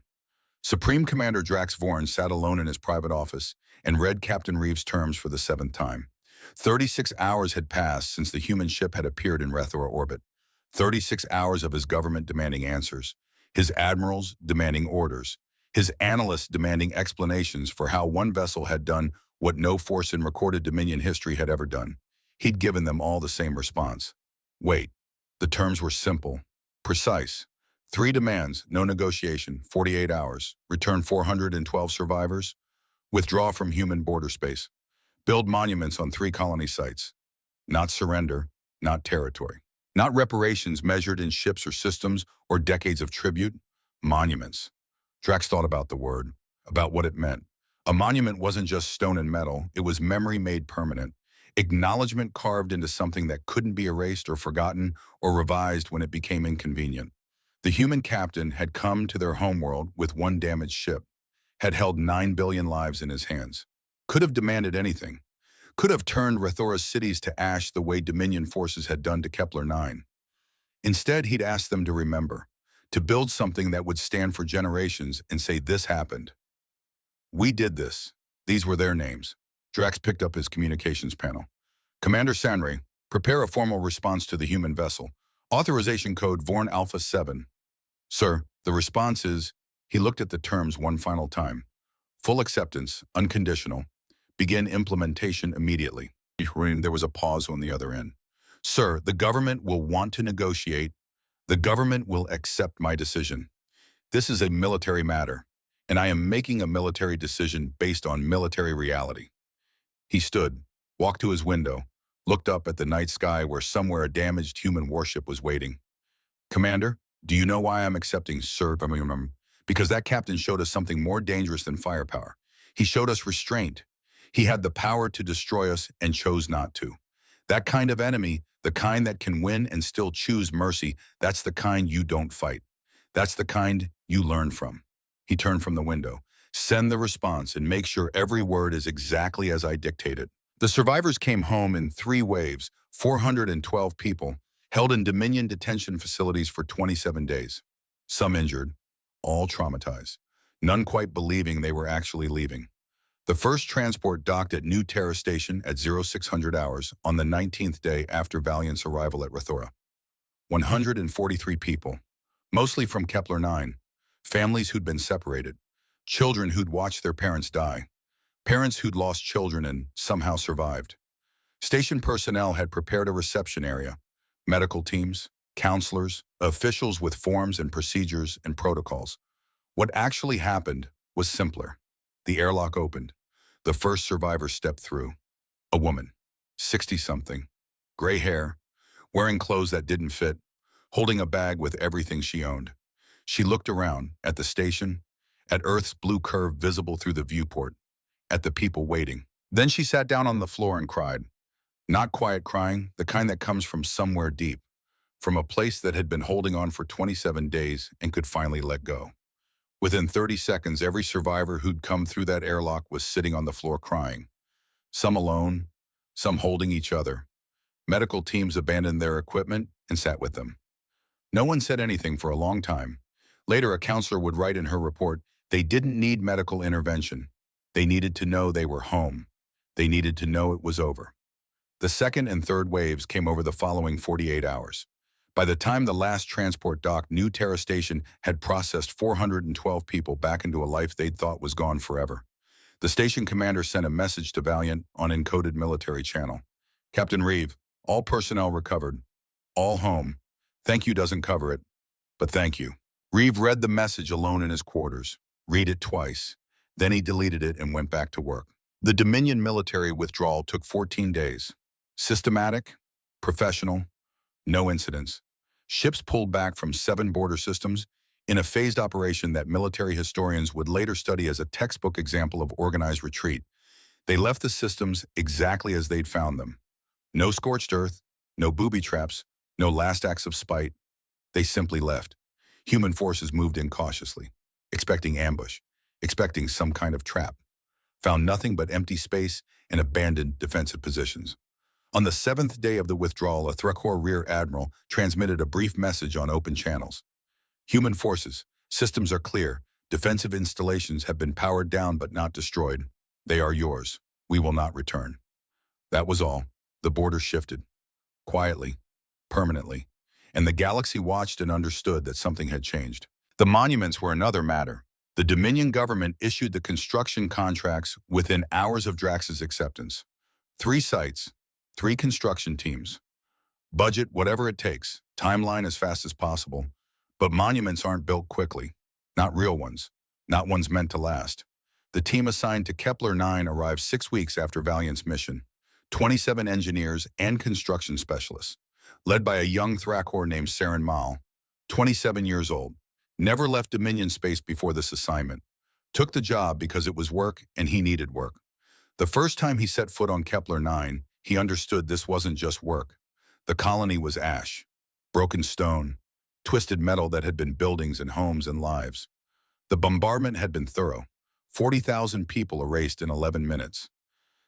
Supreme Commander Drax Vorn sat alone in his private office and read Captain Reeves' terms for the 7th time. 36 hours had passed since the human ship had appeared in Rethor orbit. 36 hours of his government demanding answers. His admirals demanding orders, his analysts demanding explanations for how one vessel had done what no force in recorded Dominion history had ever done. He'd given them all the same response. Wait. The terms were simple, precise. 3 demands, no negotiation, 48 hours, return 412 survivors, withdraw from human border space, build monuments on 3 colony sites, not surrender, not territory. Not reparations measured in ships or systems or decades of tribute, monuments. Drax thought about the word, about what it meant. A monument wasn't just stone and metal, it was memory made permanent. Acknowledgement carved into something that couldn't be erased or forgotten or revised when it became inconvenient. The human captain had come to their homeworld with 1 damaged ship, had held 9 billion lives in his hands, could have demanded anything, Could have turned Rathora's cities to ash the way Dominion forces had done to Kepler-9. Instead, he'd asked them to remember, to build something that would stand for generations and say this happened. We did this. These were their names. Drax picked up his communications panel. Commander Sanray, prepare a formal response to the human vessel. Authorization code Vorn Alpha 7. Sir, the response is, he looked at the terms one final time. Full acceptance, unconditional. Begin implementation immediately. There was a pause on the other end. Sir, the government will want to negotiate. The government will accept my decision. This is a military matter, and I am making a military decision based on military reality. He stood, walked to his window, looked up at the night sky where somewhere a damaged human warship was waiting. Commander, do you know why I'm accepting, sir? Because that captain showed us something more dangerous than firepower. He showed us restraint. He had the power to destroy us and chose not to. That kind of enemy, the kind that can win and still choose mercy, that's the kind you don't fight. That's the kind you learn from. He turned from the window. Send the response and make sure every word is exactly as I dictated. The survivors came home in 3 waves, 412 people, held in Dominion detention facilities for 27 days. Some injured, all traumatized, none quite believing they were actually leaving. The first transport docked at New Terra Station at 0600 hours on the 19th day after Valiant's arrival at Rathora. 143 people, mostly from Kepler-9, families who'd been separated, children who'd watched their parents die, parents who'd lost children and somehow survived. Station personnel had prepared a reception area, medical teams, counselors, officials with forms and procedures and protocols. What actually happened was simpler. The airlock opened. The first survivor stepped through. A woman, 60-something, gray hair, wearing clothes that didn't fit, holding a bag with everything she owned. She looked around, at the station, at Earth's blue curve visible through the viewport, at the people waiting. Then she sat down on the floor and cried. Not quiet crying, the kind that comes from somewhere deep, from a place that had been holding on for 27 days and could finally let go. Within 30 seconds, every survivor who'd come through that airlock was sitting on the floor crying. Some alone, some holding each other. Medical teams abandoned their equipment and sat with them. No one said anything for a long time. Later, a counselor would write in her report, they didn't need medical intervention. They needed to know they were home. They needed to know it was over. The second and third waves came over the following 48 hours. By the time the last transport docked, New Terra Station had processed 412 people back into a life they'd thought was gone forever. The station commander sent a message to Valiant on encoded military channel. Captain Reeve, all personnel recovered. All home. Thank you doesn't cover it, but thank you. Reeve read the message alone in his quarters. Read it twice. Then he deleted it and went back to work. The Dominion military withdrawal took 14 days. Systematic, professional, no incidents. Ships pulled back from 7 border systems in a phased operation that military historians would later study as a textbook example of organized retreat. They left the systems exactly as they'd found them. No scorched earth, no booby traps, no last acts of spite. They simply left. Human forces moved in cautiously, expecting ambush, expecting some kind of trap. Found nothing but empty space and abandoned defensive positions. On the 7th day of the withdrawal, a Threkor Rear Admiral transmitted a brief message on open channels. Human forces, systems are clear. Defensive installations have been powered down but not destroyed. They are yours. We will not return. That was all. The border shifted. Quietly. Permanently. And the galaxy watched and understood that something had changed. The monuments were another matter. The Dominion government issued the construction contracts within hours of Drax's acceptance. 3 sites. 3 construction teams. Budget whatever it takes. Timeline as fast as possible. But monuments aren't built quickly. Not real ones. Not ones meant to last. The team assigned to Kepler-9 arrived 6 weeks after Valiant's mission. 27 engineers and construction specialists, led by a young Thrakor named Saren Mal, 27 years old. Never left Dominion space before this assignment. Took the job because it was work and he needed work. The first time he set foot on Kepler-9, he understood this wasn't just work. The colony was ash, broken stone, twisted metal that had been buildings and homes and lives. The bombardment had been thorough. 40,000 people erased in 11 minutes.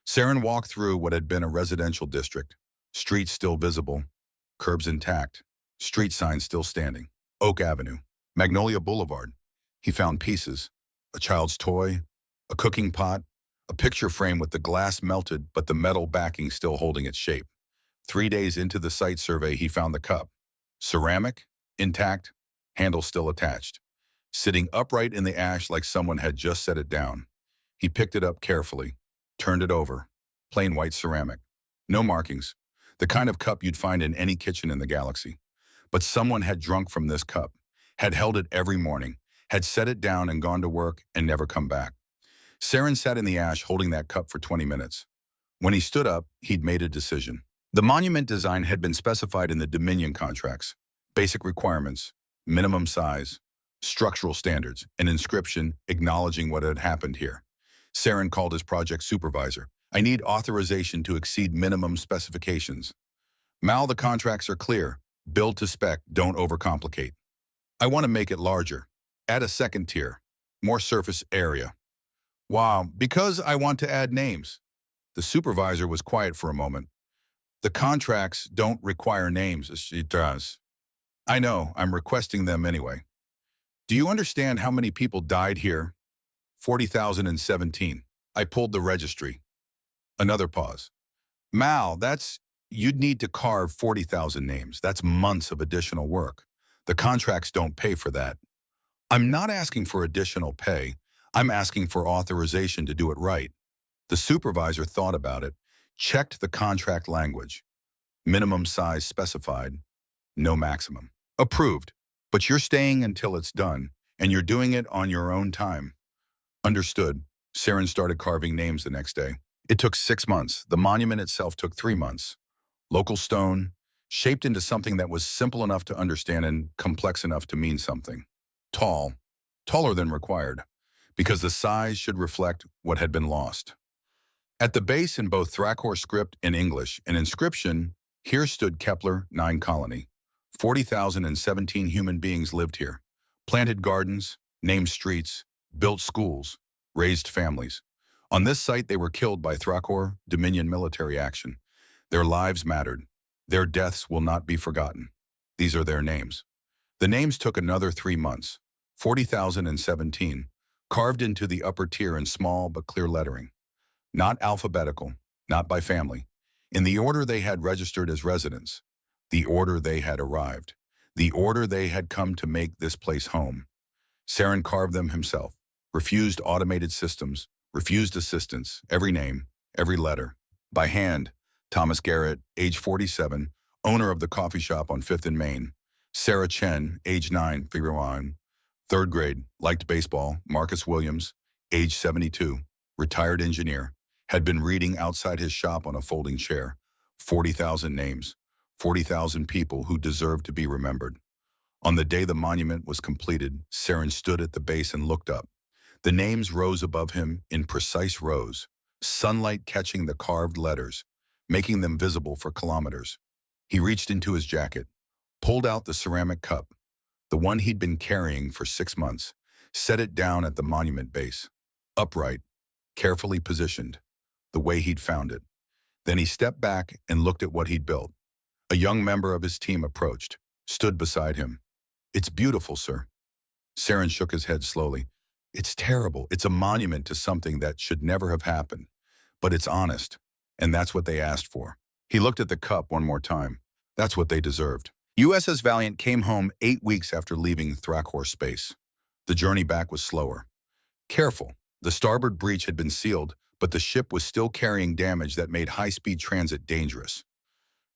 Saren walked through what had been a residential district. Streets still visible, curbs intact, street signs still standing. Oak Avenue, Magnolia Boulevard. He found pieces, a child's toy, a cooking pot, a picture frame with the glass melted but the metal backing still holding its shape. 3 days into the site survey, he found the cup. Ceramic, intact, handle still attached, sitting upright in the ash like someone had just set it down. He picked it up carefully, turned it over. Plain white ceramic. No markings. The kind of cup you'd find in any kitchen in the galaxy. But someone had drunk from this cup, had held it every morning, had set it down and gone to work and never come back. Saren sat in the ash holding that cup for 20 minutes. When he stood up, he'd made a decision. The monument design had been specified in the Dominion contracts. Basic requirements, minimum size, structural standards, an inscription acknowledging what had happened here. Saren called his project supervisor. I need authorization to exceed minimum specifications. Mal, the contracts are clear. Build to spec, don't overcomplicate. I want to make it larger. Add a second tier. More surface area. Wow, because I want to add names. The supervisor was quiet for a moment. The contracts don't require names, it does. I know, I'm requesting them anyway. Do you understand how many people died here? 40,017. I pulled the registry. Another pause. Mal, you'd need to carve 40,000 names. That's months of additional work. The contracts don't pay for that. I'm not asking for additional pay. I'm asking for authorization to do it right. The supervisor thought about it, checked the contract language. Minimum size specified, no maximum. Approved, but you're staying until it's done, and you're doing it on your own time. Understood. Saren started carving names the next day. It took 6 months. The monument itself took 3 months. Local stone, shaped into something that was simple enough to understand and complex enough to mean something. Tall, taller than required, because the size should reflect what had been lost. At the base in both Thrakor script and English, an inscription, here stood Kepler 9 colony. 40,017 human beings lived here, planted gardens, named streets, built schools, raised families. On this site, they were killed by Thrakor Dominion military action. Their lives mattered. Their deaths will not be forgotten. These are their names. The names took another 3 months. 40,017, carved into the upper tier in small but clear lettering. Not alphabetical, not by family. In the order they had registered as residents. The order they had arrived. The order they had come to make this place home. Saren carved them himself. Refused automated systems, refused assistance, every name, every letter. By hand, Thomas Garrett, age 47, owner of the coffee shop on 5th and Main. Sarah Chen, age 9, figure 1, 3rd grade, liked baseball. Marcus Williams, age 72, retired engineer, had been reading outside his shop on a folding chair. 40,000 names, 40,000 people who deserved to be remembered. On the day the monument was completed, Saren stood at the base and looked up. The names rose above him in precise rows, sunlight catching the carved letters, making them visible for kilometers. He reached into his jacket, pulled out the ceramic cup, the one he'd been carrying for 6 months, set it down at the monument base, upright, carefully positioned, the way he'd found it. Then he stepped back and looked at what he'd built. A young member of his team approached, stood beside him. It's beautiful, sir. Saren shook his head slowly. It's terrible. It's a monument to something that should never have happened. But it's honest, and that's what they asked for. He looked at the cup one more time. That's what they deserved. USS Valiant came home 8 weeks after leaving Thrakor space. The journey back was slower. Careful. The starboard breach had been sealed, but the ship was still carrying damage that made high-speed transit dangerous.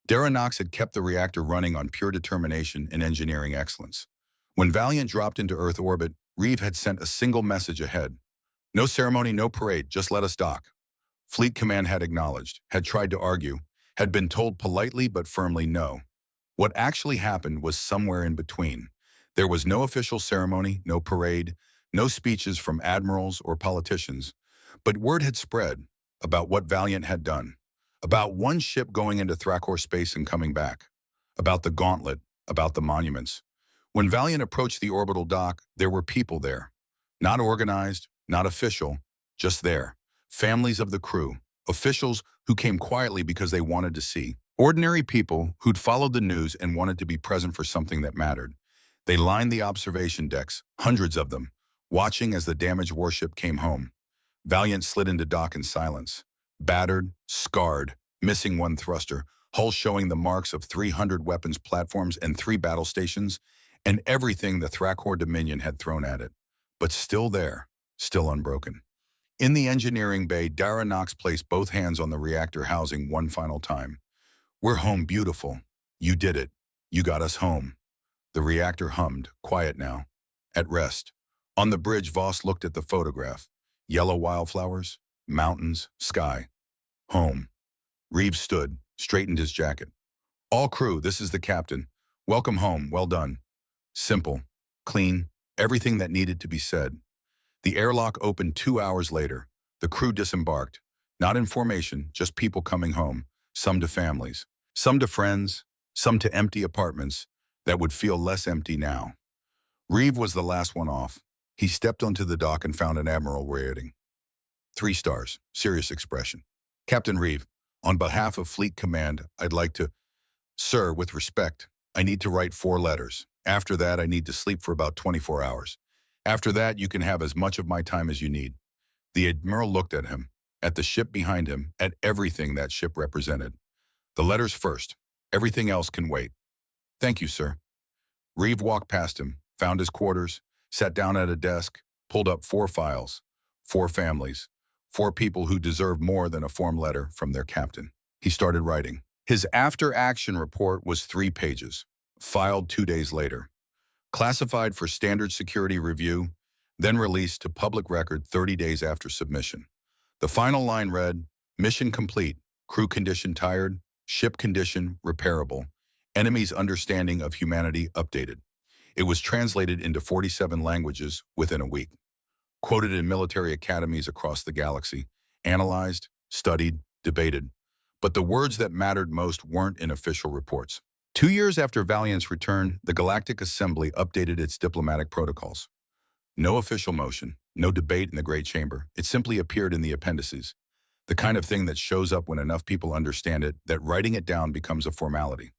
Darren Knox had kept the reactor running on pure determination and engineering excellence. When Valiant dropped into Earth orbit, Reeve had sent a single message ahead. No ceremony, no parade, just let us dock. Fleet Command had acknowledged, had tried to argue, had been told politely but firmly no. What actually happened was somewhere in between. There was no official ceremony, no parade, no speeches from admirals or politicians, but word had spread about what Valiant had done, about one ship going into Thrakor space and coming back, about the gauntlet, about the monuments. When Valiant approached the orbital dock, there were people there. Not organized, not official, just there. Families of the crew, Officials who came quietly because they wanted to see. Ordinary people who'd followed the news and wanted to be present for something that mattered. They lined the observation decks, hundreds of them, watching as the damaged warship came home. Valiant slid into dock in silence. Battered, scarred, missing one thruster, hull showing the marks of 300 weapons platforms and 3 battle stations, and everything the Thrakor Dominion had thrown at it. But still there, still unbroken. In the engineering bay, Dara Knox placed both hands on the reactor housing one final time. "We're home, beautiful. You did it. You got us home." The reactor hummed, quiet now, at rest. On the bridge, Voss looked at the photograph. Yellow wildflowers, mountains, sky. Home. Reeves stood, straightened his jacket. "All crew, this is the captain. Welcome home, well done." Simple, clean, everything that needed to be said. The airlock opened 2 hours later. The crew disembarked. Not in formation, just people coming home, some to families, some to friends, some to empty apartments that would feel less empty now. Reeve was the last one off. He stepped onto the dock and found an admiral rating. 3 stars, serious expression. "Captain Reeve, on behalf of Fleet Command, I'd like to..." "Sir, with respect, I need to write 4 letters. After that, I need to sleep for about 24 hours. After that, you can have as much of my time as you need." The admiral looked at him, at the ship behind him, at everything that ship represented. "The letters first. Everything else can wait." "Thank you, sir." Reeve walked past him, found his quarters, sat down at a desk, pulled up 4 files, 4 families, 4 people who deserved more than a form letter from their captain. He started writing. His after-action report was 3 pages, filed 2 days later. Classified for standard security review, then released to public record 30 days after submission. The final line read, "Mission complete, crew condition tired, ship condition repairable, enemy's understanding of humanity updated." It was translated into 47 languages within a week. Quoted in military academies across the galaxy, analyzed, studied, debated. But the words that mattered most weren't in official reports. 2 years after Valiant's return, the Galactic Assembly updated its diplomatic protocols. No official motion, no debate in the Great Chamber. It simply appeared in the appendices. The kind of thing that shows up when enough people understand it, that writing it down becomes a formality.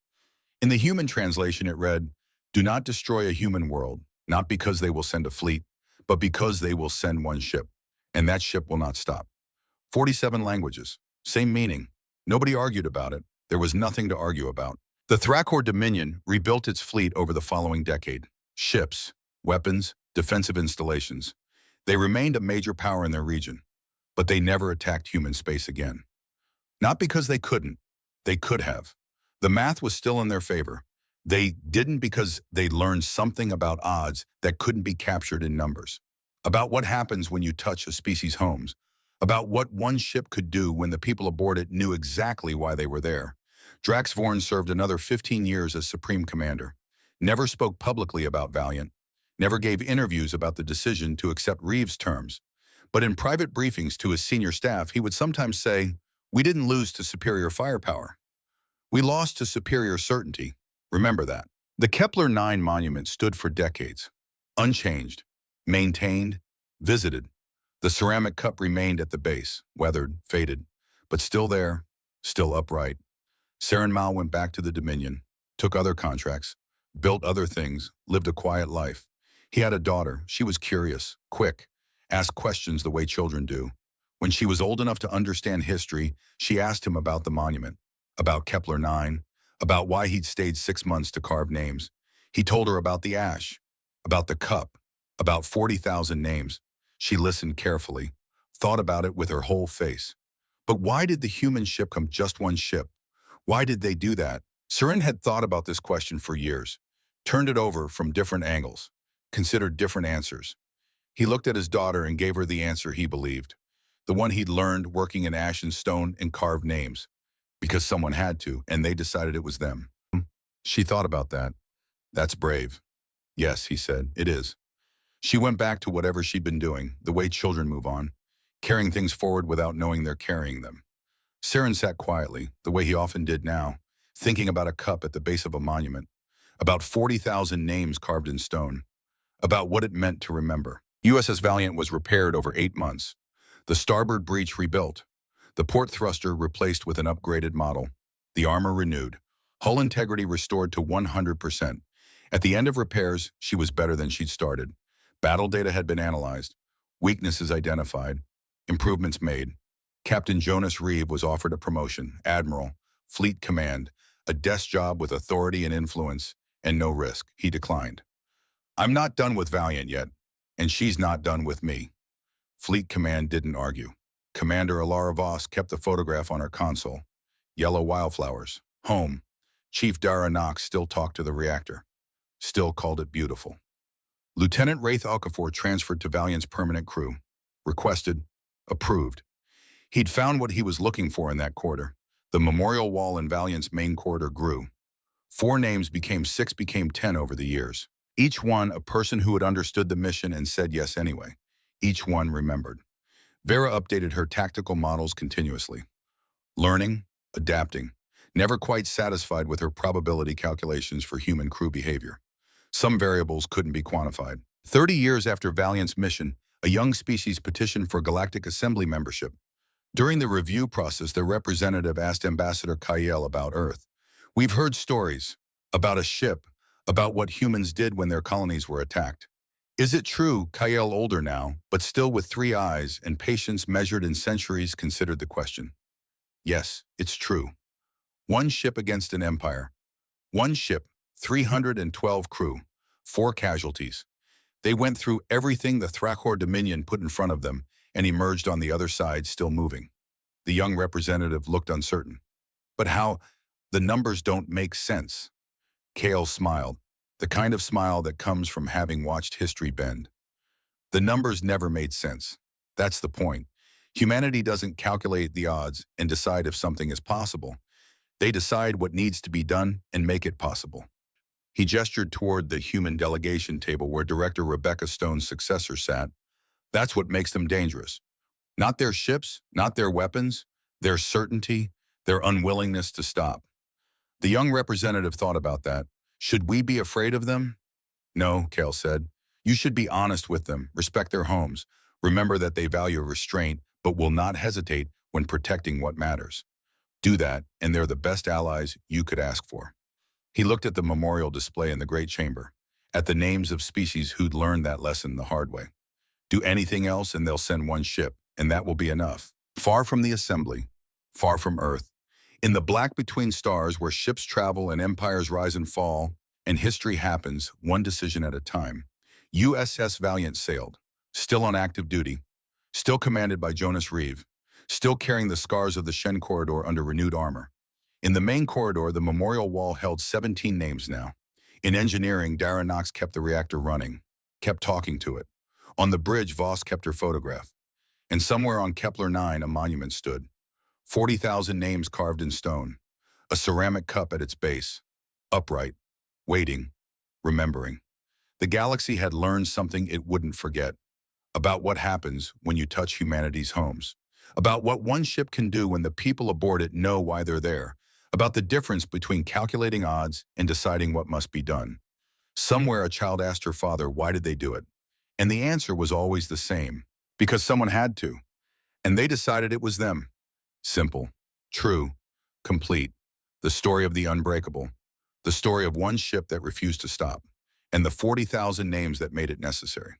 In the human translation, it read, "Do not destroy a human world, not because they will send a fleet, but because they will send one ship, and that ship will not stop." 47 languages, same meaning. Nobody argued about it. There was nothing to argue about. The Thrakor Dominion rebuilt its fleet over the following decade. Ships, weapons, defensive installations. They remained a major power in their region, but they never attacked human space again. Not because they couldn't. They could have. The math was still in their favor. They didn't because they learned something about odds that couldn't be captured in numbers. About what happens when you touch a species' homes. About what one ship could do when the people aboard it knew exactly why they were there. Drax Vorn served another 15 years as Supreme Commander. Never spoke publicly about Valiant. Never gave interviews about the decision to accept Reeves' terms. But in private briefings to his senior staff, he would sometimes say, "We didn't lose to superior firepower. We lost to superior certainty. Remember that." The Kepler 9 monument stood for decades. Unchanged, maintained, visited. The ceramic cup remained at the base, weathered, faded, but still there, still upright. Saren Mal went back to the Dominion, took other contracts, built other things, lived a quiet life. He had a daughter. She was curious, quick, asked questions the way children do. When she was old enough to understand history, she asked him about the monument, about Kepler 9, about why he'd stayed 6 months to carve names. He told her about the ash, about the cup, about 40,000 names. She listened carefully, thought about it with her whole face. But why did the human ship come just one ship? Why did they do that? Saren had thought about this question for years, turned it over from different angles, considered different answers. He looked at his daughter and gave her the answer he believed, the one he'd learned working in ash and stone and carved names, because someone had to, and they decided it was them. She thought about that. "That's brave." "Yes," he said, "it is." She went back to whatever she'd been doing, the way children move on, carrying things forward without knowing they're carrying them. Saren sat quietly, the way he often did now, thinking about a cup at the base of a monument, about 40,000 names carved in stone, about what it meant to remember. USS Valiant was repaired over 8 months. The starboard breach rebuilt. The port thruster replaced with an upgraded model. The armor renewed. Hull integrity restored to 100%. At the end of repairs, she was better than she'd started. Battle data had been analyzed. Weaknesses identified. Improvements made. Captain Jonas Reeve was offered a promotion, Admiral, Fleet Command, a desk job with authority and influence, and no risk. He declined. I'm not done with Valiant yet, and she's not done with me. Fleet Command didn't argue. Commander Alara Voss kept the photograph on her console. Yellow wildflowers. Home. Chief Dara Knox still talked to the reactor. Still called it beautiful. Lieutenant Wraith Okafor transferred to Valiant's permanent crew. Requested. Approved. He'd found what he was looking for in that corridor. The memorial wall in Valiant's main corridor grew. 4 names became 6, became 10 over the years. Each one a person who had understood the mission and said yes anyway. Each one remembered. Vera updated her tactical models continuously. Learning, adapting, never quite satisfied with her probability calculations for human crew behavior. Some variables couldn't be quantified. 30 years after Valiant's mission, a young species petitioned for Galactic Assembly membership. During the review process, their representative asked Ambassador Kyle about Earth. We've heard stories about a ship, about what humans did when their colonies were attacked. Is it true? Kyle, older now, but still with 3 eyes and patience measured in centuries, considered the question. Yes, it's true. 1 ship against an empire. 1 ship, 312 crew, 4 casualties. They went through everything the Thrakor Dominion put in front of them and emerged on the other side still moving. The young representative looked uncertain. But how? The numbers don't make sense. Kale smiled, the kind of smile that comes from having watched history bend. The numbers never made sense. That's the point. Humanity doesn't calculate the odds and decide if something is possible. They decide what needs to be done and make it possible. He gestured toward the human delegation table where Director Rebecca Stone's successor sat. That's what makes them dangerous. Not their ships, not their weapons, their certainty, their unwillingness to stop. The young representative thought about that. Should we be afraid of them? No, Kale said. You should be honest with them, respect their homes. Remember that they value restraint, but will not hesitate when protecting what matters. Do that, and they're the best allies you could ask for. He looked at the memorial display in the Great Chamber, at the names of species who'd learned that lesson the hard way. Do anything else and they'll send 1 ship, and that will be enough. Far from the assembly, far from Earth, in the black between stars where ships travel and empires rise and fall, and history happens, 1 decision at a time, USS Valiant sailed, still on active duty, still commanded by Jonas Reeve, still carrying the scars of the Shen corridor under renewed armor. In the main corridor, the memorial wall held 17 names now. In engineering, Dara Knox kept the reactor running, kept talking to it. On the bridge, Voss kept her photograph. And somewhere on Kepler 9, a monument stood. 40,000 names carved in stone. A ceramic cup at its base. Upright. Waiting. Remembering. The galaxy had learned something it wouldn't forget. About what happens when you touch humanity's homes. About what 1 ship can do when the people aboard it know why they're there. About the difference between calculating odds and deciding what must be done. Somewhere a child asked her father, why did they do it? And the answer was always the same. Because someone had to. And they decided it was them. Simple. True. Complete. The story of the unbreakable. The story of 1 ship that refused to stop. And the 40,000 names that made it necessary.